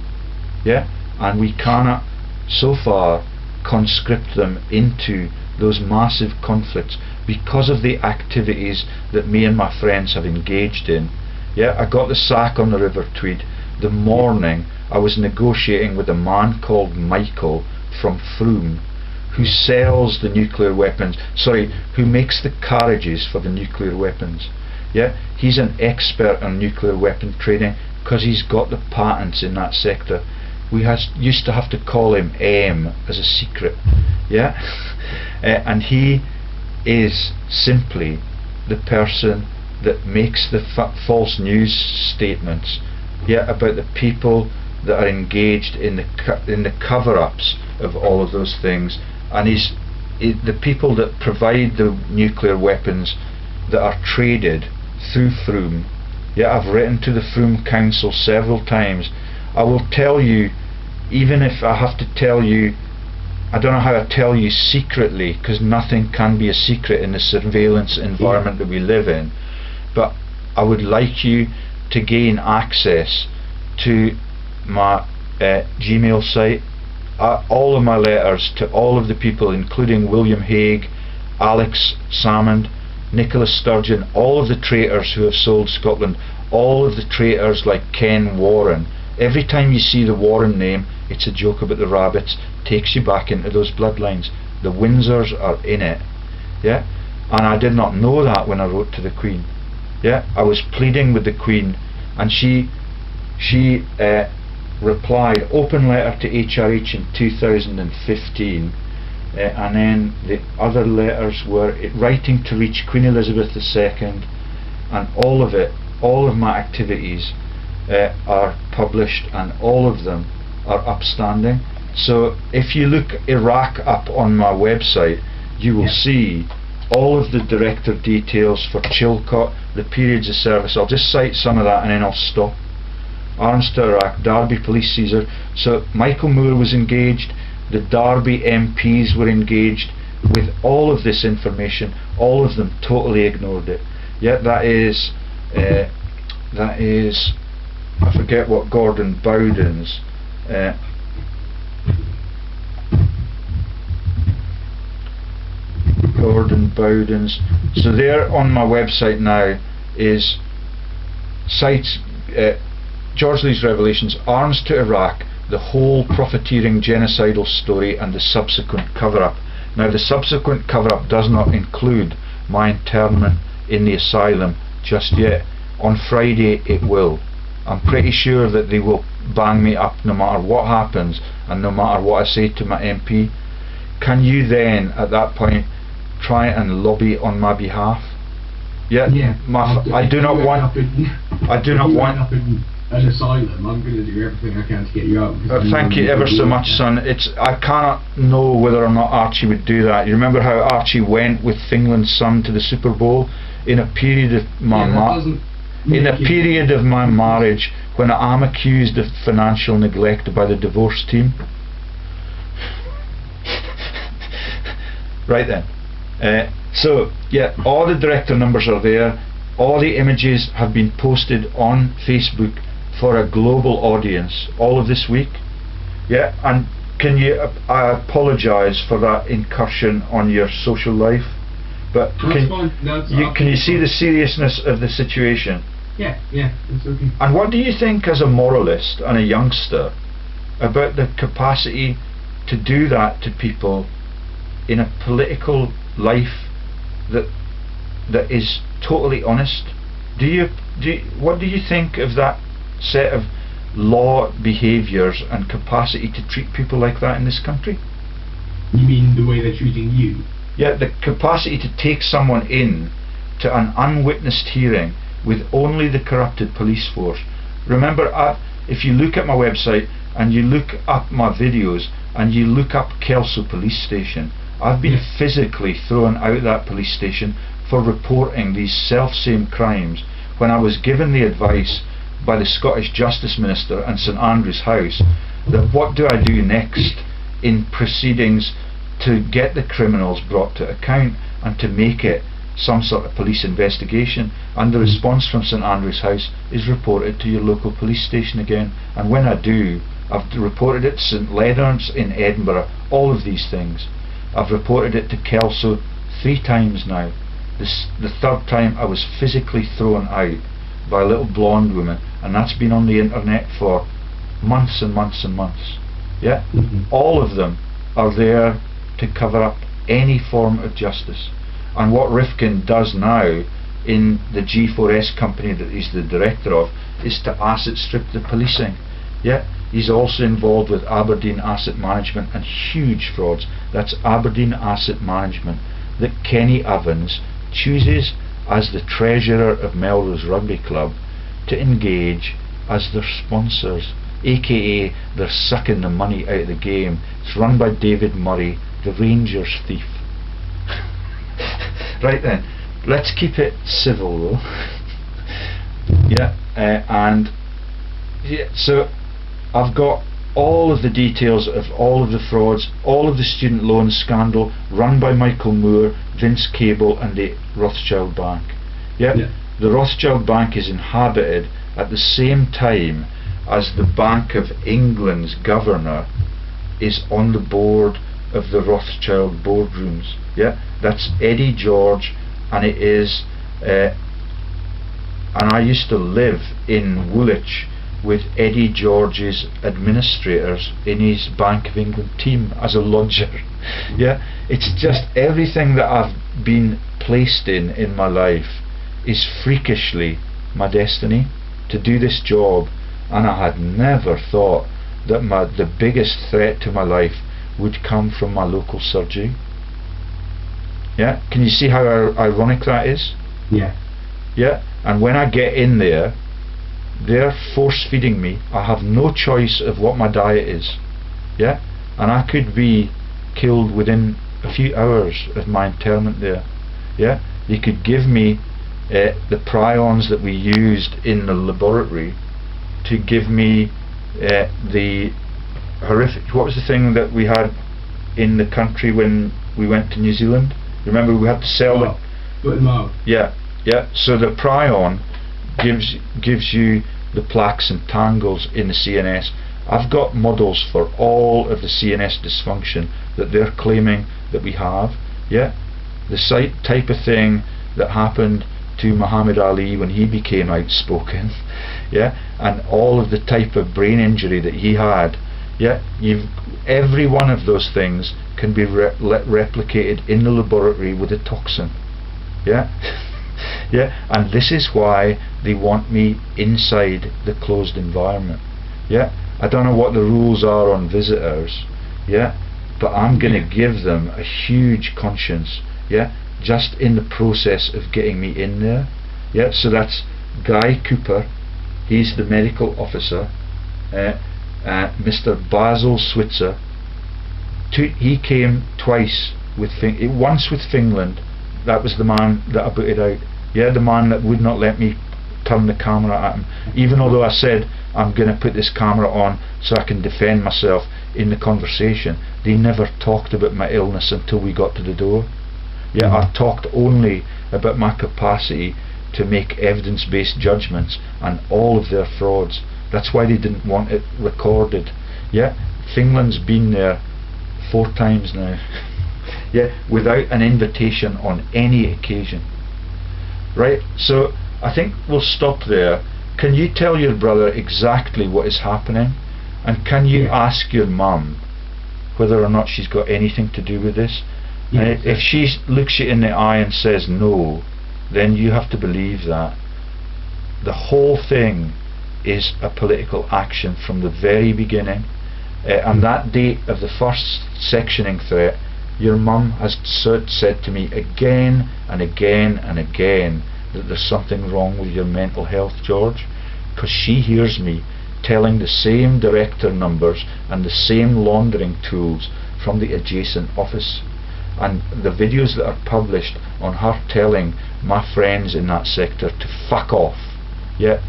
yeah, and we cannot so far conscript them into those massive conflicts because of the activities that me and my friends have engaged in. Yeah, I got the sack on the River Tweed the morning I was negotiating with a man called Michael from Frome, who sells the nuclear weapons, who makes the carriages for the nuclear weapons. Yeah, he's an expert on nuclear weapon trading because he's got the patents in that sector. We used to have to call him M as a secret. Yeah, and he is simply the person that makes the false news statements, yeah, about the people that are engaged in the cover-ups of all of those things, and the people that provide the nuclear weapons that are traded through Frome. Yeah, I've written to the Frome Council several times. I will tell you, even if I have to tell you, I don't know how to tell you secretly, because nothing can be a secret in the surveillance environment that we live in, but I would like you to gain access to my Gmail site, all of my letters to all of the people, including William Hague, Alex Salmond, Nicholas Sturgeon, all of the traitors who have sold Scotland, all of the traitors like Ken Warren. Every time you see the Warren name, it's a joke about the rabbits, takes you back into those bloodlines. The Windsors are in it. Yeah, and I did not know that when I wrote to the Queen. Yeah, I was pleading with the Queen, and she replied, open letter to HRH in 2015, and then the other letters were writing to reach Queen Elizabeth II, and all of it, all of my activities are published, and all of them are upstanding. So if you look Iraq up on my website, you will see all of the director details for Chilcot, the periods of service. I'll just cite some of that and then I'll stop. Arms to Iraq, Derby Police Caesar. So Michael Moore was engaged, the Derby MPs were engaged with all of this information. All of them totally ignored it. Yeah, that is, I forget what Gordon Bowden's, so there on my website now is cites George Lee's revelations, arms to Iraq, the whole profiteering genocidal story and the subsequent cover-up. Now the subsequent cover-up does not include my internment in the asylum just yet. On Friday it will. I'm pretty sure that they will bang me up no matter what happens and no matter what I say to my MP. Can you then at that point try and lobby on my behalf? Yeah, I do not want an asylum. I'm going to do everything I can to get you out. Thank you ever so much, son. I cannot know whether or not Archie would do that. You remember how Archie went with Fingland's son to the Super Bowl in a period of my marriage when I'm accused of financial neglect by the divorce team. Right then. So yeah, all the director numbers are there. All the images have been posted on Facebook for a global audience all of this week. Yeah, and can you I apologise for that incursion on your social life, but can you see the seriousness of the situation? Yeah, it's okay. And what do you think as a moralist and a youngster about the capacity to do that to people in a political life that is totally honest? What do you think of that set of law behaviours and capacity to treat people like that in this country? You mean the way they're treating you? Yeah, the capacity to take someone in to an unwitnessed hearing with only the corrupted police force. Remember, if you look at my website and you look up my videos and you look up Kelso police station, I've been physically thrown out of that police station for reporting these self-same crimes when I was given the advice by the Scottish Justice Minister and St Andrew's House that what do I do next in proceedings to get the criminals brought to account and to make it some sort of police investigation, and the response from St Andrew's House is report it to your local police station again. And when I do, I've reported it to St Leonard's in Edinburgh, all of these things. I've reported it to Kelso 3 times now. The third time I was physically thrown out by a little blonde woman, and that's been on the internet for months and months and months. Yeah, all of them are there to cover up any form of justice. And what Rifkin does now in the G4S company that he's the director of is to asset strip the policing. Yeah, he's also involved with Aberdeen Asset Management and huge frauds. That's Aberdeen Asset Management that Kenny Evans chooses as the treasurer of Melrose Rugby Club to engage as their sponsors, aka they're sucking the money out of the game. It's run by David Murray, the Rangers thief. Right then, let's keep it civil though. So I've got all of the details of all of the frauds, all of the student loan scandal run by Michael Moore, Vince Cable and the Rothschild Bank. The Rothschild Bank is inhabited at the same time as the Bank of England's governor is on the board of the Rothschild boardrooms. That's Eddie George, and it is and I used to live in Woolwich with Eddie George's administrators in his Bank of England team as a lodger. It's just everything that I've been placed in my life is freakishly my destiny to do this job, and I had never thought that the biggest threat to my life would come from my local surgery. Can you see how ironic that is? And when I get in there, they're force feeding me. I have no choice of what my diet is. And I could be killed within a few hours of my internment there. They could give me the prions that we used in the laboratory to give me the horrific, what was the thing that we had in the country when we went to New Zealand? Remember we had to sell them out. Yeah, so the prion gives you the plaques and tangles in the CNS. I've got models for all of the CNS dysfunction that they're claiming that we have. Yeah, the type of thing that happened to Muhammad Ali when he became outspoken. Yeah, and all of the type of brain injury that he had. Yeah, every one of those things can be replicated in the laboratory with a toxin. Yeah. Yeah, and this is why they want me inside the closed environment. Yeah, I don't know what the rules are on visitors. Yeah, but I'm going to give them a huge conscience. Yeah, just in the process of getting me in there. Yeah, so that's Guy Cooper, he's the medical officer. Mr. Basil Switzer, he came twice with once with Fingland. That was the man that I booted out. Yeah, the man that would not let me turn the camera at him, even although I said I'm going to put this camera on so I can defend myself in the conversation. They never talked about my illness until we got to the door. Yeah, I talked only about my capacity to make evidence-based judgments and all of their frauds. That's why they didn't want it recorded. Yeah, Fingland's been there 4 times now. Yeah, without an invitation on any occasion. Right, so I think we'll stop there. Can you tell your brother exactly what is happening? And can you ask your mum whether or not she's got anything to do with this? Yes. If she looks you in the eye and says no, then you have to believe that. The whole thing is a political action from the very beginning. And that date of the first sectioning threat, your mum has said to me again and again and again that there's something wrong with your mental health, George, because she hears me telling the same director numbers and the same laundering tools from the adjacent office, and the videos that are published on her telling my friends in that sector to fuck off, yeah,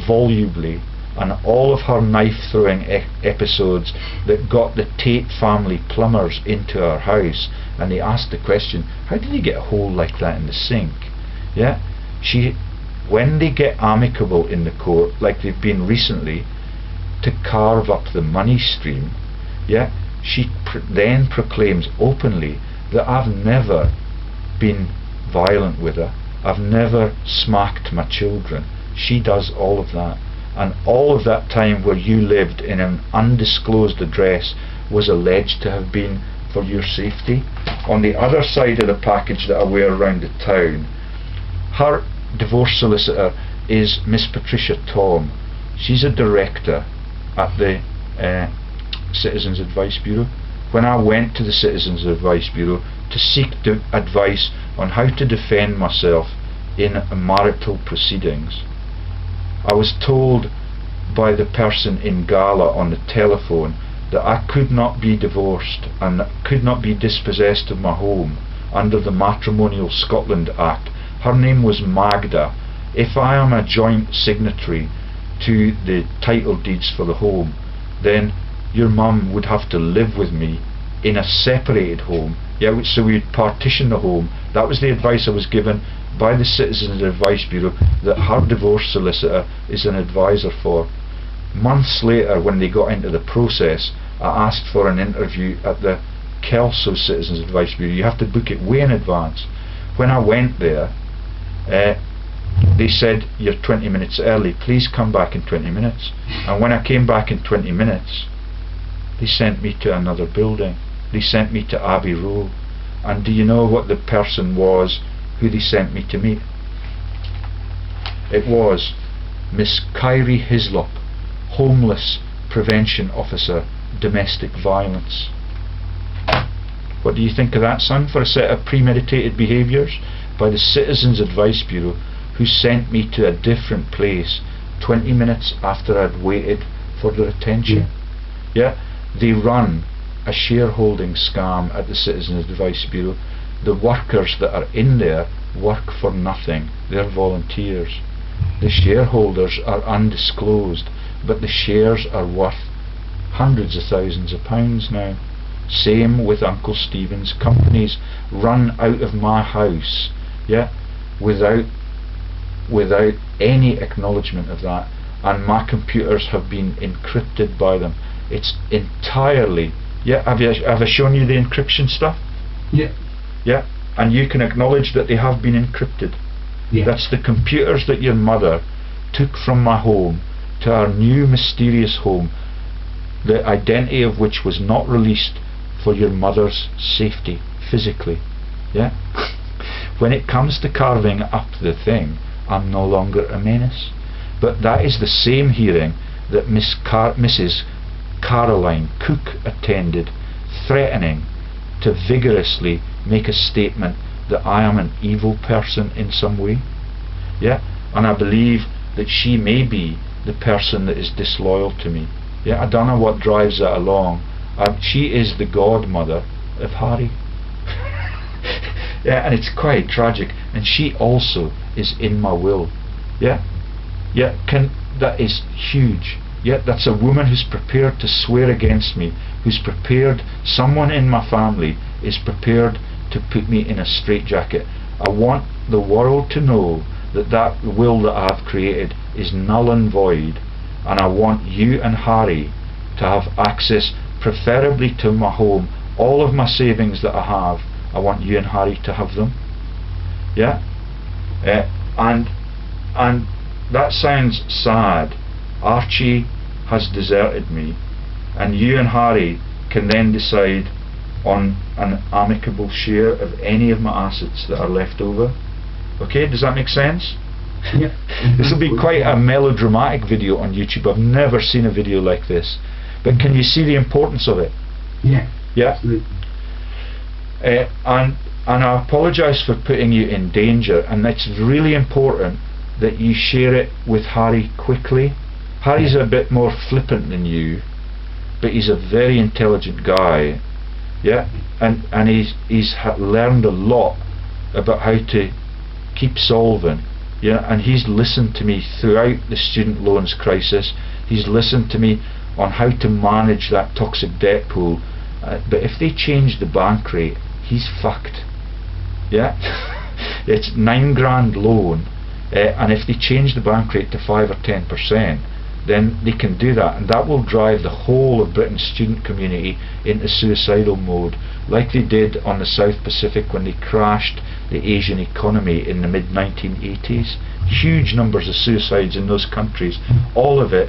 volubly, and all of her knife throwing episodes that got the Tate family plumbers into her house, and they asked the question, how did you get a hole like that in the sink? Yeah, when they get amicable in the court like they've been recently to carve up the money stream, yeah, she then proclaims openly that I've never been violent with her, I've never smacked my children. She does all of that. And all of that time where you lived in an undisclosed address was alleged to have been for your safety. On the other side of the package that I wear around the town, her divorce solicitor is Miss Patricia Tom. She's a director at the Citizens Advice Bureau. When I went to the Citizens Advice Bureau to seek advice on how to defend myself in marital proceedings, I was told by the person in Gala on the telephone that I could not be divorced and could not be dispossessed of my home under the Matrimonial Scotland Act. Her name was Magda. If I am a joint signatory to the title deeds for the home, then your mum would have to live with me in a separated home. Yeah, so we'd partition the home. That was the advice I was given by the Citizens Advice Bureau that her divorce solicitor is an advisor for. Months later, when they got into the process, I asked for an interview at the Kelso Citizens Advice Bureau. You have to book it way in advance. When I went there, they said, you're 20 minutes early, please come back in 20 minutes. And when I came back in 20 minutes, they sent me to another building. They sent me to Abbey Road. And do you know what the person was who they sent me to meet? It was Miss Kyrie Hislop, Homeless Prevention Officer, Domestic Violence. What do you think of that, son, for a set of premeditated behaviours by the Citizens Advice Bureau, who sent me to a different place 20 minutes after I'd waited for their attention? Yeah, they run a shareholding scam at the Citizens Advice Bureau. The workers that are in there work for nothing. They're volunteers. The shareholders are undisclosed, but the shares are worth hundreds of thousands of pounds now. Same with Uncle Stephen's companies run out of my house, yeah, without without any acknowledgement of that, and my computers have been encrypted by them. It's entirely, yeah, have I shown you the encryption stuff? Yeah. Yeah, and you can acknowledge that they have been encrypted. Yeah. That's the computers that your mother took from my home to our new mysterious home, the identity of which was not released for your mother's safety physically. Yeah. When it comes to carving up the thing, I'm no longer a menace. But that is the same hearing that Mrs. Caroline Cook attended, threatening to vigorously make a statement that I am an evil person in some way. Yeah. And I believe that she may be the person that is disloyal to me. Yeah. I don't know what drives that along. She is the godmother of Harry. Yeah, and it's quite tragic. And she also is in my will. Yeah. Yeah, that is huge. Yeah, that's a woman who's prepared to swear against me, who's prepared, someone in my family is prepared to put me in a straitjacket. I want the world to know that that will that I've created is null and void, and I want you and Harry to have access, preferably to my home. All of my savings that I have, I want you and Harry to have them. Yeah. And that sounds sad. Archie has deserted me, and you and Harry can then decide on an amicable share of any of my assets that are left over. Okay, does that make sense? Yeah. This will be quite a melodramatic video on YouTube. I've never seen a video like this, but can you see the importance of it? Yeah. Yeah. Absolutely. And I apologise for putting you in danger, and it's really important that you share it with Harry quickly. Harry's a bit more flippant than you, but he's a very intelligent guy. Yeah, and he's learned a lot about how to keep solvent. Yeah, and he's listened to me throughout the student loans crisis. He's listened to me on how to manage that toxic debt pool. But if they change the bank rate, he's fucked. Yeah, it's £9,000 loan, and if they change the bank rate to 5 or 10%, then they can do that, and that will drive the whole of Britain's student community into suicidal mode, like they did on the South Pacific when they crashed the Asian economy in the mid-1980s. Huge numbers of suicides in those countries, all of it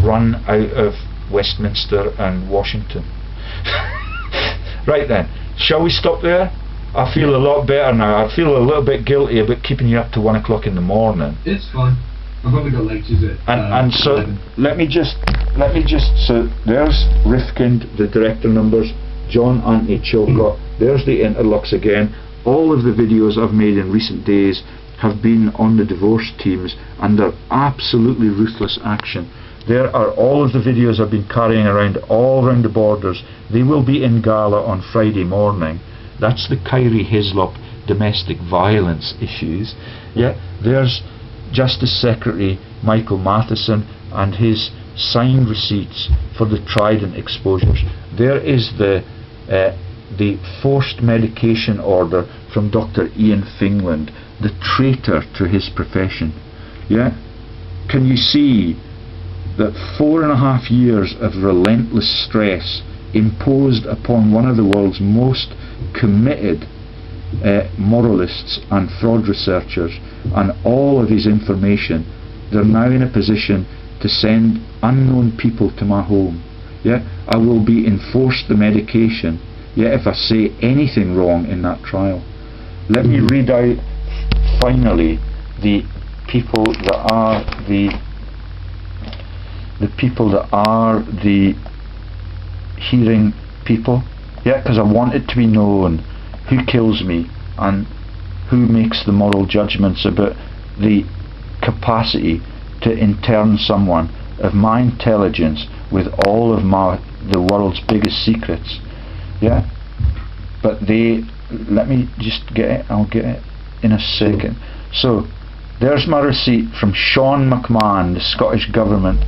run out of Westminster and Washington. Right then, shall we stop there? I feel a lot better now. I feel a little bit guilty about keeping you up to 1 o'clock in the morning. It's fine. I've only got lectures at and so 11. let me just so there's Rifkind, the director numbers, John Anthony Chilcott, there's the interlocks again. All of the videos I've made in recent days have been on the divorce teams, and they're absolutely ruthless action. There are all of the videos I've been carrying around all around the borders. They will be in gala on Friday morning. That's the Kyrie Hislop domestic violence issues. Yeah, there's Justice Secretary Michael Matheson and his signed receipts for the Trident exposures. There is the forced medication order from Dr. Ian Fingland, the traitor to his profession. Yeah, can you see that 4.5 years of relentless stress imposed upon one of the world's most committed moralists and fraud researchers, and all of his information, they're now in a position to send unknown people to my home. Yeah, I will be enforced the medication, yeah, if I say anything wrong in that trial. Let me read out finally the people that are the hearing people. Yeah, because I want it to be known who kills me and who makes the moral judgments about the capacity to intern someone of my intelligence with all of the world's biggest secrets. Yeah, but let me just get it, I'll get it in a second. So there's my receipt from Sean McMahon, the Scottish Government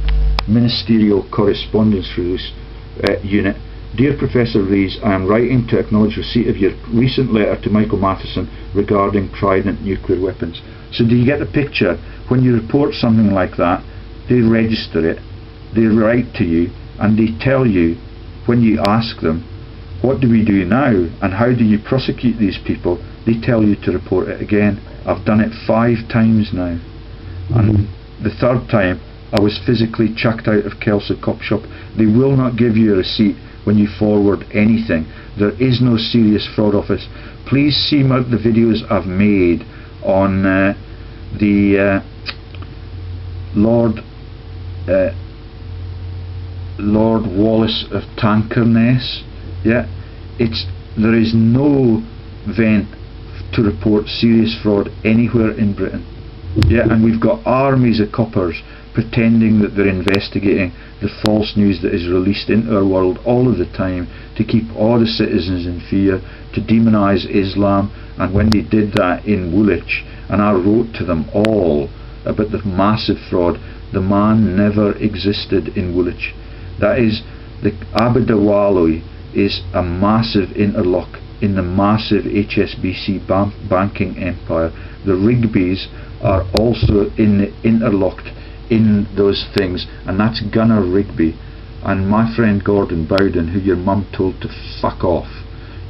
Ministerial Correspondence Unit. Dear Professor Rees, I am writing to acknowledge receipt of your recent letter to Michael Matheson regarding Trident nuclear weapons. So do you get the picture? When you report something like that, they register it, they write to you, and they tell you, when you ask them, what do we do now and how do you prosecute these people, they tell you to report it again. I've done it 5 times now, and the 3rd time I was physically chucked out of Kelso Cop Shop. They will not give you a receipt when you forward anything. There is no serious fraud office. Please see the videos I've made on the Lord Wallace of Tankerness. Yeah, there is no vent to report serious fraud anywhere in Britain. Yeah, and we've got armies of coppers pretending that they're investigating the false news that is released into our world all of the time to keep all the citizens in fear, to demonise Islam. And when they did that in Woolwich, and I wrote to them all about the massive fraud, the man never existed in Woolwich. That is, the Aberdawali is a massive interlock in the massive HSBC banking empire. The Rigbys are also interlocked in those things, and that's Gunnar Rigby. And my friend Gordon Bowden, who your mum told to fuck off,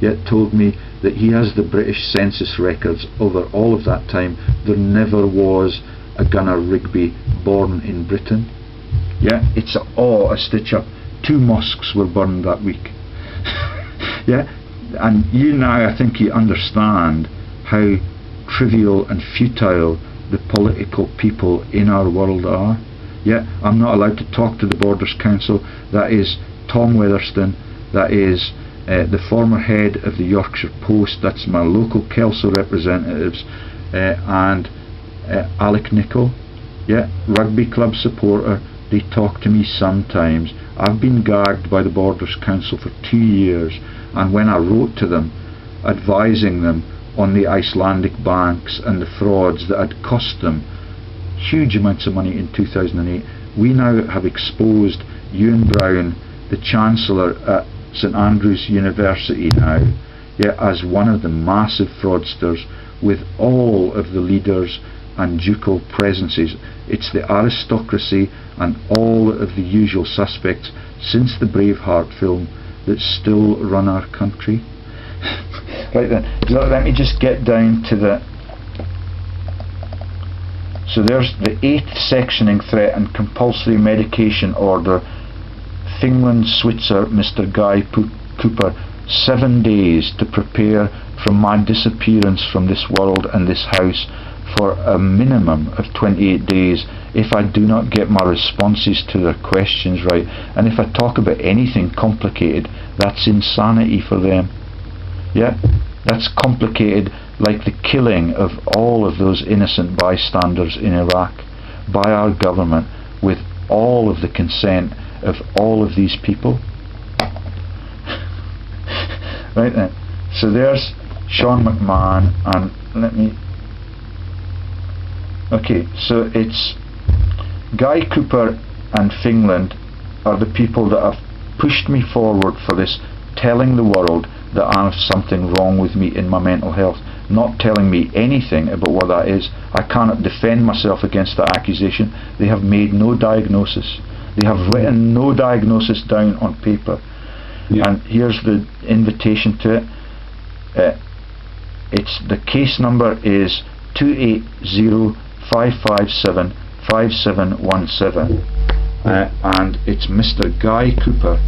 yet told me that he has the British census records over all of that time. There never was a Gunnar Rigby born in Britain. Yeah, it's all a stitch up. 2 mosques were burned that week. Yeah, and you now, I think you understand how trivial and futile the political people in our world are. Yeah, I'm not allowed to talk to the Borders Council. That is Tom Weatherston, that is the former head of the Yorkshire Post, that's my local Kelso representatives, and Alec Nichol, yeah, rugby club supporter. They talk to me sometimes. I've been gagged by the Borders Council for 2 years, and when I wrote to them advising them on the Icelandic banks and the frauds that had cost them huge amounts of money in 2008, we now have exposed Ewan Brown, the Chancellor at St Andrews University now, yeah, as one of the massive fraudsters, with all of the leaders and ducal presences. It's the aristocracy and all of the usual suspects since the Braveheart film that still run our country. Right then, let me just get down to the... So there's the 8th sectioning threat and compulsory medication order. Fingland, Switzer, Mr Guy Cooper, 7 days to prepare for my disappearance from this world and this house for a minimum of 28 days if I do not get my responses to their questions right. And if I talk about anything complicated, that's insanity for them. Yeah, that's complicated, like the killing of all of those innocent bystanders in Iraq by our government with all of the consent of all of these people. Right then, so there's Sean McMahon, and let me... Okay, so it's Guy Cooper and Fingland are the people that have pushed me forward for this, telling the world that I have something wrong with me in my mental health, not telling me anything about what that is. I cannot defend myself against that accusation. They have made no diagnosis. They have written no diagnosis down on paper. Yeah. And here's the invitation to it. It's the case number is 280-557-5717, and it's Mr Guy Cooper,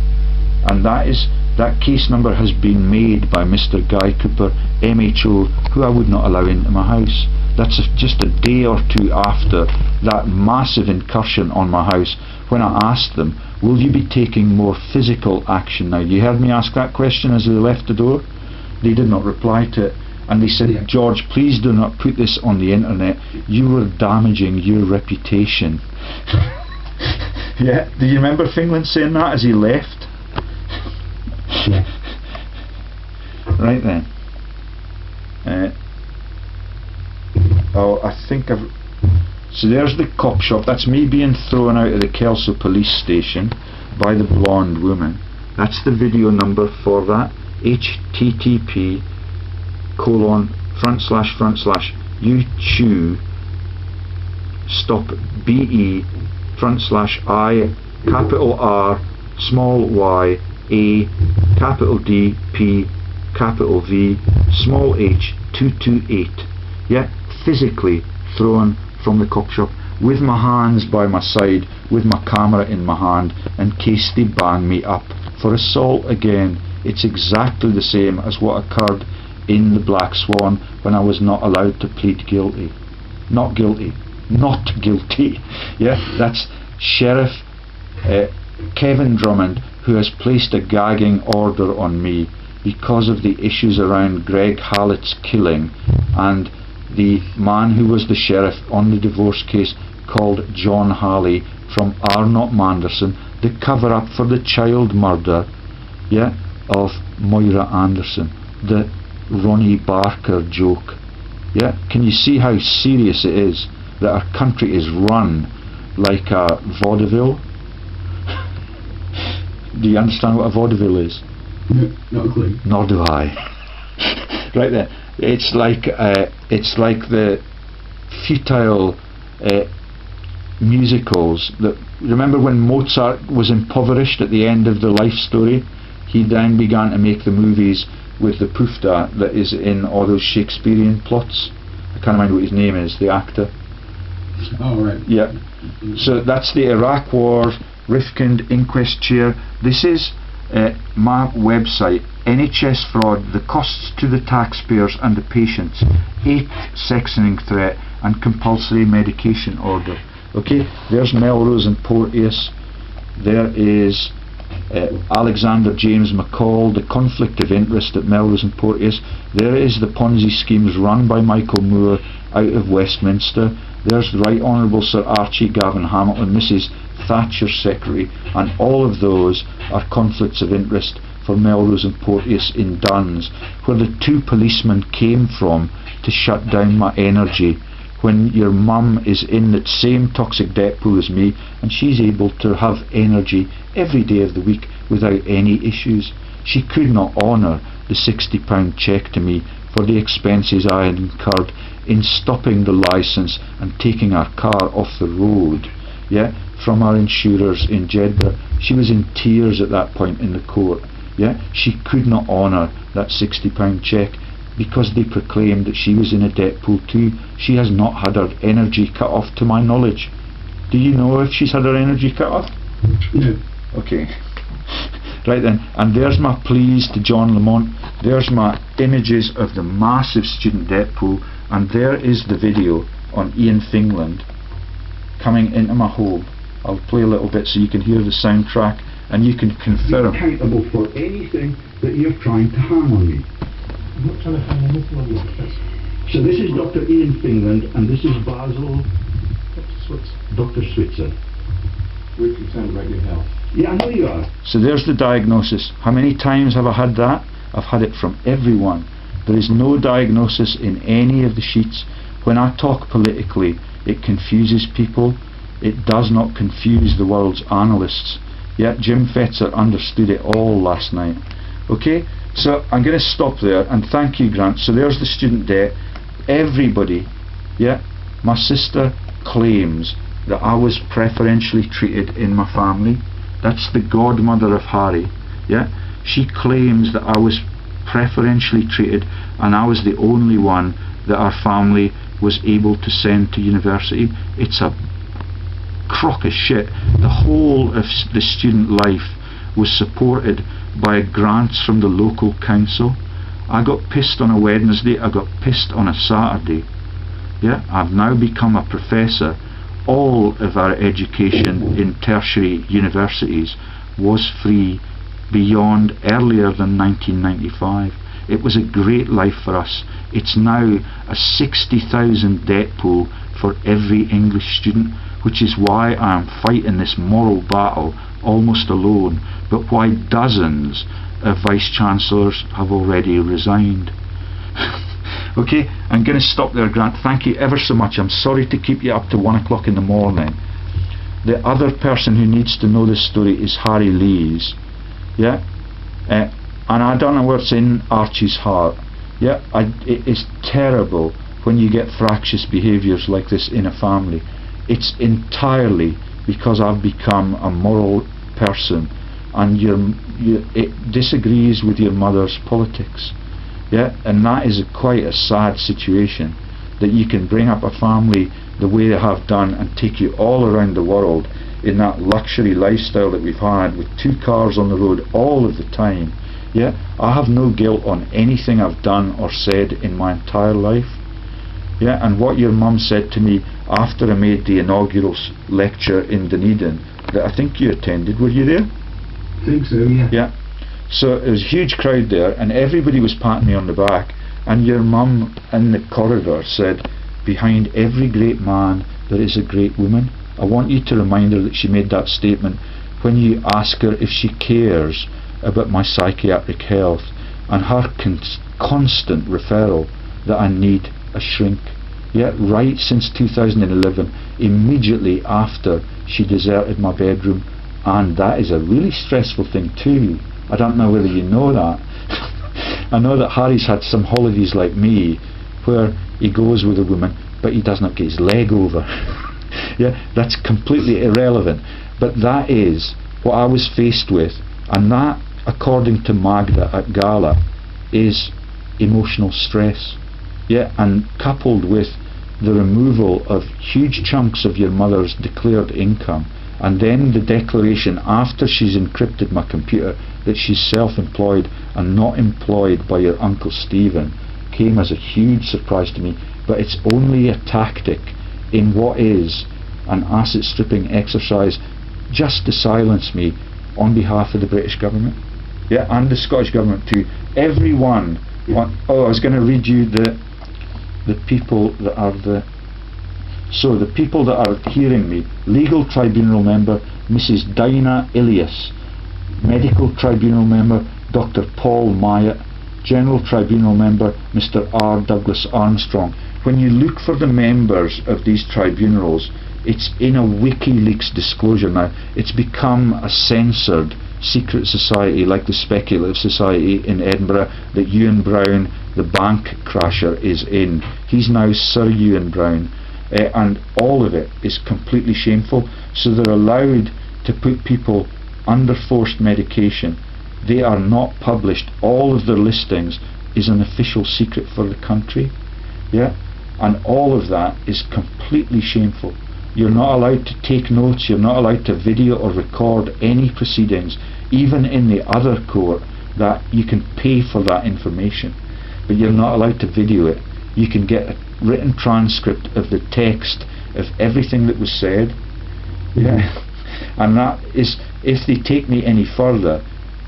and that case number has been made by Mr Guy Cooper, MHO, who I would not allow into my house. That's just a day or 2 after that massive incursion on my house, when I asked them, will you be taking more physical action now? You heard me ask that question as they left the door. They did not reply to it, and they said, yeah, George, please do not put this on the internet. You were damaging your reputation. Yeah, do you remember Fingland saying that as he left? Yeah. Right then. Oh, I think I've... So there's the cop shop. That's me being thrown out of the Kelso police station by the blonde woman. That's the video number for that. http:// stop BE/I capital R small y A capital D P capital V small h 228. Yeah, physically thrown from the cock shop with my hands by my side, with my camera in my hand, in case they bang me up for assault again. It's exactly the same as what occurred in the Black Swan when I was not allowed to plead guilty. Not guilty. Not guilty. Yeah, that's Sheriff Kevin Drummond, who has placed a gagging order on me because of the issues around Greg Hallett's killing, and the man who was the sheriff on the divorce case called John Halley from Arnott Manderson, the cover-up for the child murder, yeah, of Moira Anderson, the Ronnie Barker joke. Yeah, can you see how serious it is that our country is run like a vaudeville? Do you understand what a vaudeville is? No, not a clue. Nor do I. Right there. It's like the futile musicals that, remember when Mozart was impoverished at the end of the life story? He then began to make the movies with the poofda that is in all those Shakespearean plots. I can't remember what his name is, the actor. Oh, right. Yeah. So that's the Iraq War, Rifkind inquest chair. This is my website, NHS fraud, the costs to the taxpayers and the patients, 8th sectioning threat and compulsory medication order. Okay, there's Melrose and Porteous. There is Alexander James McCall, the conflict of interest at Melrose and Porteous. There is the Ponzi schemes run by Michael Moore out of Westminster. There's the Right Honourable Sir Archie Gavin Hamilton, Mrs Thatcher's secretary, and all of those are conflicts of interest for Melrose and Porteous in Duns, where the two policemen came from to shut down my energy when your mum is in that same toxic debt pool as me, and she's able to have energy every day of the week without any issues. She could not honour the £60 cheque to me for the expenses I had incurred in stopping the licence and taking our car off the road, yeah, from our insurers in Jedburgh. She was in tears at that point in the court. Yeah, she could not honour that £60 cheque because they proclaimed that she was in a debt pool too. She has not had her energy cut off to my knowledge. Do you know if she's had her energy cut off? No. Okay. Right then, and there's my pleas to John Lamont. There's my images of the massive student debt pool, and there is the video on Ian Fingland coming into my home. I'll play a little bit so you can hear the soundtrack and you can confirm. You're accountable for anything that you're trying to harm on me. I'm not trying to find anything on your face. So this is Dr. Ian Fingland, and this is Basil Dr. Switzer. We're concerned about your health. Yeah, I know you are. So there's the diagnosis. How many times have I had that? I've had it from everyone. There is no diagnosis in any of the sheets. When I talk politically, it confuses people. It does not confuse the world's analysts. Yeah, Jim Fetzer understood it all last night. Okay, so I'm going to stop there, and thank you, Grant. So there's the student debt. Everybody, yeah, my sister claims that I was preferentially treated in my family. That's the godmother of Harry. Yeah, she claims that I was preferentially treated and I was the only one that our family was able to send to university. It's a crock of shit. The whole of the student life was supported by grants from the local council. I got pissed on a Wednesday, I got pissed on a Saturday. Yeah, I've now become a professor. All of our education in tertiary universities was free beyond earlier than 1995. It was a great life for us. It's now a 60,000 debt pool for every English student, which is why I am fighting this moral battle almost alone, but why dozens of Vice-Chancellors have already resigned. Okay, I'm going to stop there, Grant. Thank you ever so much. I'm sorry to keep you up to 1 o'clock in the morning. The other person who needs to know this story is Harry Lees. yeah, and I don't know what's in Archie's heart. Yeah, it is terrible when you get fractious behaviours like this in a family. It's entirely because I've become a moral person and it disagrees with your mother's politics. Yeah, and that is quite a sad situation, that you can bring up a family the way they have done and take you all around the world in that luxury lifestyle that we've had, with 2 cars on the road all of the time. Yeah, I have no guilt on anything I've done or said in my entire life. Yeah, and what your mum said to me after I made the inaugural lecture in Dunedin, that I think you attended, were you there? I think so, yeah. Yeah. So there was a huge crowd there and everybody was patting me on the back, and your mum in the corridor said, behind every great man there is a great woman. I want you to remind her that she made that statement when you ask her if she cares about my psychiatric health and her constant referral that I need a shrink. Yeah, right since 2011, immediately after she deserted my bedroom, and that is a really stressful thing too. I don't know whether you know that. I know that Harry's had some holidays like me where he goes with a woman but he does not get his leg over. Yeah, that's completely irrelevant, but that is what I was faced with, and that, according to Magda at Gala, is emotional stress. Yeah, and coupled with the removal of huge chunks of your mother's declared income, and then the declaration after she's encrypted my computer that she's self-employed and not employed by your Uncle Stephen, came as a huge surprise to me. But it's only a tactic in what is an asset stripping exercise just to silence me on behalf of the British government, yeah, and the Scottish government too. Everyone. I was going to read you the people that are the people that are hearing me: Legal Tribunal Member Mrs. Dinah Ilias, Medical Tribunal Member Dr. Paul Myatt, General Tribunal Member Mr. R. Douglas Armstrong. When you look for the members of these tribunals, it's in a WikiLeaks disclosure now. It's become a censored secret society, like the Speculative Society in Edinburgh that Ewan Brown, the bank crasher, is in. He's now Sir Ewan Brown, and all of it is completely shameful. So they're allowed to put people under forced medication. They are not published. All of their listings is an official secret for the country. Yeah, and all of that is completely shameful. You're not allowed to take notes, you're not allowed to video or record any proceedings, even in the other court that you can pay for that information, but you're not allowed to video it. You can get a written transcript of the text of everything that was said. Yeah, and that is, if they take me any further,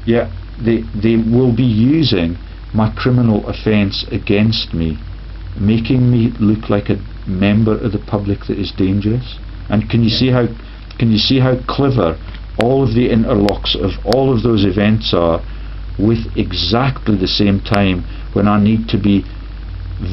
yeah, they will be using my criminal offence against me, making me look like a member of the public that is dangerous. And can you see how clever all of the interlocks of all of those events are, with exactly the same time when I need to be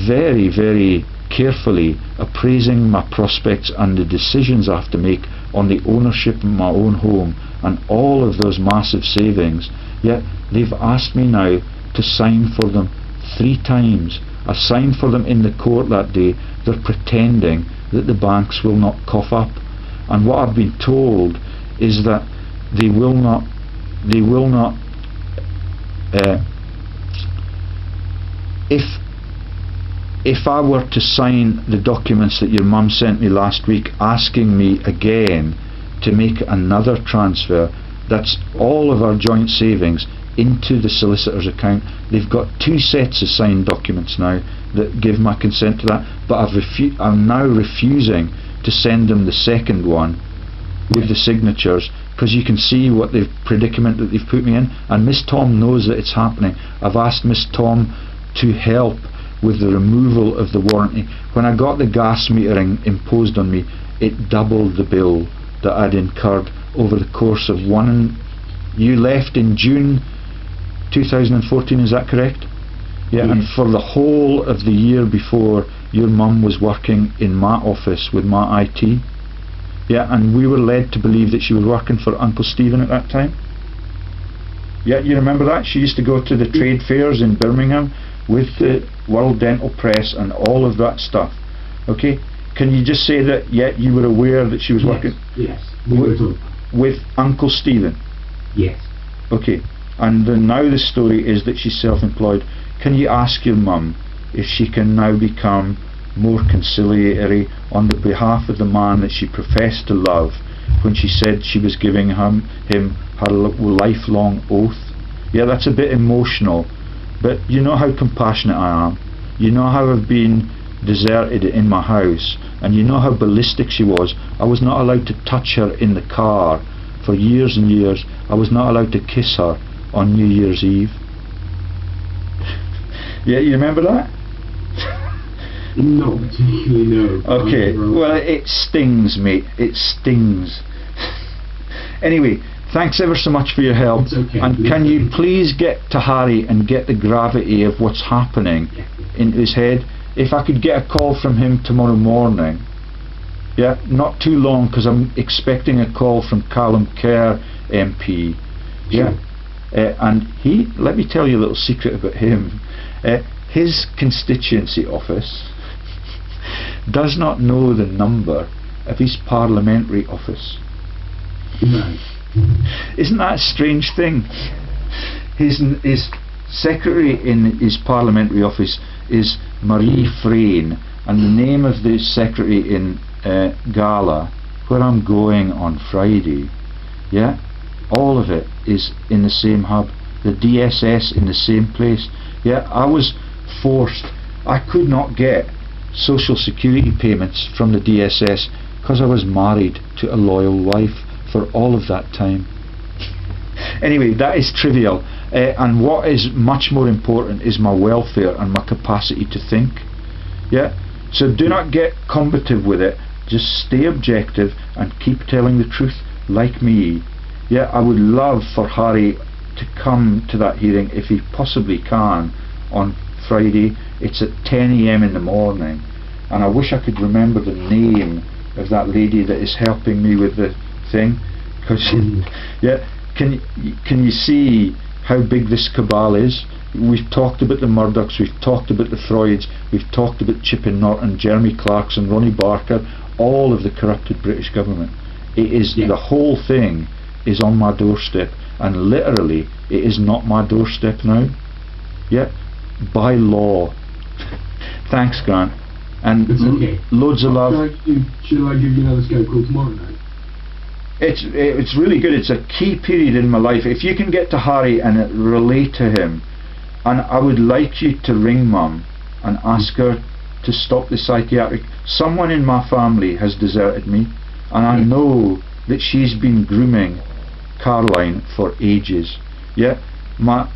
very, very carefully appraising my prospects and the decisions I have to make on the ownership of my own home and all of those massive savings. Yet they've asked me now to sign for them 3 times. I signed for them in the court that day. They're pretending that the banks will not cough up, and what I've been told is that they will not if I were to sign the documents that your mum sent me last week asking me again to make another transfer, that's all of our joint savings into the solicitor's account. They've got 2 sets of signed documents now that give my consent to that, but I'm now refusing to send them the second one with the signatures, because you can see what the predicament that they've put me in, and Miss Tom knows that it's happening. I've asked Miss Tom to help with the removal of the warranty. When I got the gas metering imposed on me, it doubled the bill that I'd incurred over the course of you left in June 2014, is that correct? Yeah, and for the whole of the year before, your mum was working in my office with my IT. Yeah, and we were led to believe that she was working for Uncle Stephen at that time. Yeah, you remember that? She used to go to the trade fairs in Birmingham with the World Dental Press and all of that stuff. Okay? Can you just say that, yeah, you were aware that she was working Yes, we were told. with Uncle Stephen? Yes. Okay. And now the story is that she's self-employed. Can you ask your mum if she can now become more conciliatory on the behalf of the man that she professed to love when she said she was giving him her lifelong oath? Yeah, that's a bit emotional, but you know how compassionate I am. You know how I've been deserted in my house, and you know how ballistic she was. I was not allowed to touch her in the car for years and years. I was not allowed to kiss her on New Year's Eve. Yeah, you remember that? Not particularly, no. Okay, well, it stings, mate. It stings. Anyway, thanks ever so much for your help. It's okay. And can you please get to Harry and get the gravity of what's happening into his head? If I could get a call from him tomorrow morning, yeah, not too long, because I'm expecting a call from Calum Kerr MP. Yeah, and let me tell you a little secret about him. His constituency office does not know the number of his parliamentary office. Right. Isn't that a strange thing? His secretary in his parliamentary office is Marie Frayne, and the name of the secretary in Gala, where I'm going on Friday, yeah, all of it is in the same hub. The DSS in the same place. Yeah, I was forced. I could not get social security payments from the DSS because I was married to a loyal wife for all of that time. Anyway, that is trivial, and what is much more important is my welfare and my capacity to think. Yeah, so do not get combative with it. Just stay objective and keep telling the truth, like me. Yeah, I would love for Harry to come to that hearing if he possibly can on Friday. It's at 10 AM in the morning, and I wish I could remember the name of that lady that is helping me with the thing, because yeah, can you see how big this cabal is? We've talked about the Murdochs, we've talked about the Freuds, we've talked about Chip and Norton, Jeremy Clarkson, Ronnie Barker, all of the corrupted British government. It is, the whole thing is on my doorstep, and literally it is not my doorstep now. Yeah, by law. Thanks, Grant, and It's okay. loads of love. Shall I give you another Skype call tomorrow night? It's really good. It's a key period in my life. If you can get to Harry and relate to him, and I would like you to ring Mum and ask her to stop the psychiatric. Someone in my family has deserted me, and I know that she's been grooming Caroline for ages. Yeah, my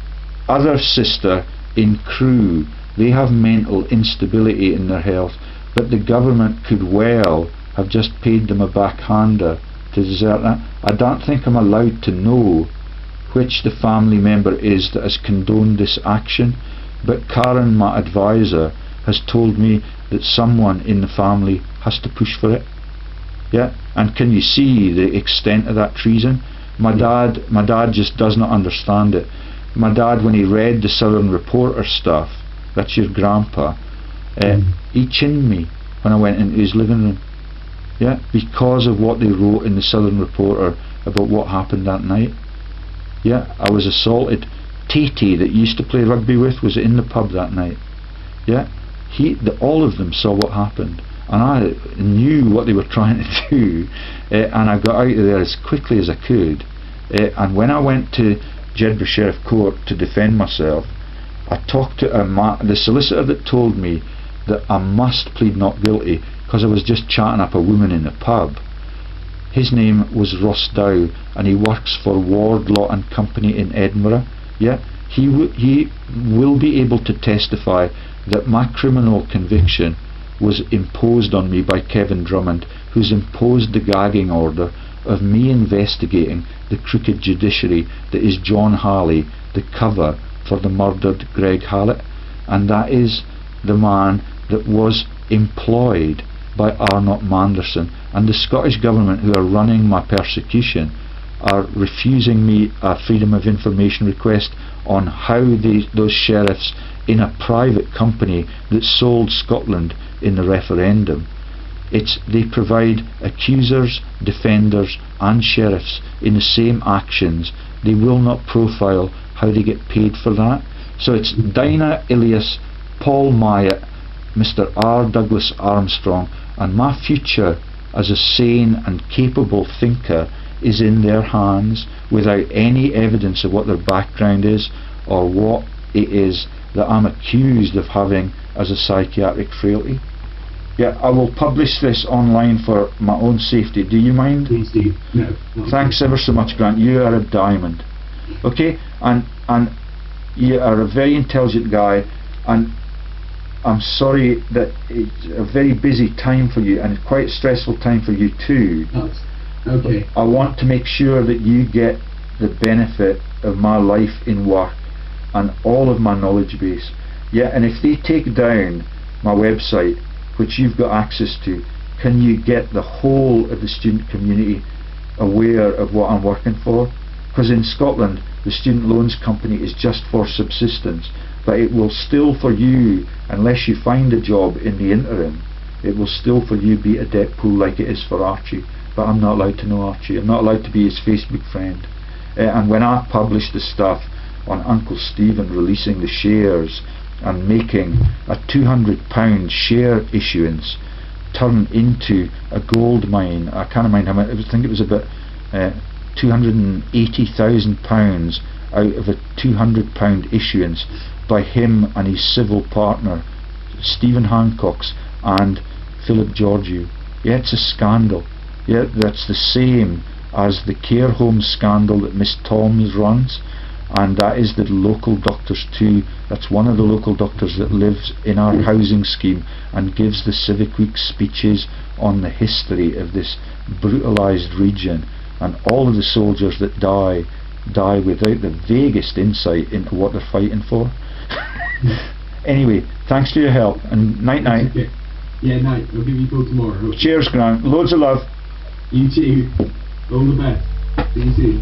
other sister in Crewe, they have mental instability in their health, but the government could well have just paid them a backhander to desert that. I don't think I'm allowed to know which the family member is that has condoned this action, but Karen, my advisor, has told me that someone in the family has to push for it. Yeah, and can you see the extent of that treason? My dad just does not understand it. My dad, when he read the Southern Reporter stuff, that's your grandpa, he chinned me when I went into his living room. Yeah, because of what they wrote in the Southern Reporter about what happened that night. Yeah, I was assaulted. Titi, that used to play rugby with, was in the pub that night. Yeah, all of them saw what happened, and I knew what they were trying to do, and I got out of there as quickly as I could. And when I went to Jedburgh Sheriff Court to defend myself, I talked to the solicitor that told me that I must plead not guilty because I was just chatting up a woman in the pub. His name was Ross Dow, and he works for Wardlaw and Company in Edinburgh. Yeah, he will be able to testify that my criminal conviction was imposed on me by Kevin Drummond, who's imposed the gagging order of me investigating the crooked judiciary that is John Halley, the cover for the murdered Greg Hallett, and that is the man that was employed by Arnott Manderson and the Scottish Government who are running my persecution are refusing me a freedom of information request on how those sheriffs in a private company that sold Scotland in the referendum. They provide accusers, defenders and sheriffs in the same actions. They will not profile how they get paid for that. So it's Dinah Ilias, Paul Myatt, Mr. R. Douglas Armstrong, and my future as a sane and capable thinker is in their hands without any evidence of what their background is or what it is that I'm accused of having as a psychiatric frailty. Yeah, I will publish this online for my own safety. Do you mind? Please do. No. Thanks ever so much, Grant. You are a diamond. Okay? And you are a very intelligent guy, and I'm sorry that it's a very busy time for you and quite a stressful time for you too. That's okay. I want to make sure that you get the benefit of my life in work and all of my knowledge base. Yeah, and if they take down my website, which you've got access to, can you get the whole of the student community aware of what I'm working for? Because in Scotland the student loans company is just for subsistence, but it will still for you, unless you find a job in the interim, it will still for you be a debt pool like it is for Archie. But I'm not allowed to know Archie. I'm not allowed to be his Facebook friend. And when I publish the stuff on Uncle Stephen releasing the shares and making a £200 share issuance turn into a gold mine, I can't remember how much, I think it was about £280,000 out of a £200 issuance by him and his civil partner Stephen Hancock's and Philip Georgiou. Yeah, it's a scandal. Yeah, that's the same as the care home scandal that Miss Toms runs, and that is the local doctors too. That's one of the local doctors that lives in our housing scheme and gives the Civic Week speeches on the history of this brutalised region, and all of the soldiers that die without the vaguest insight into what they're fighting for. Anyway, thanks for your help, and night night. Okay. Yeah, night. I'll give you a call tomorrow. Cheers, Grant. Loads of love. You too. All the best. See you soon.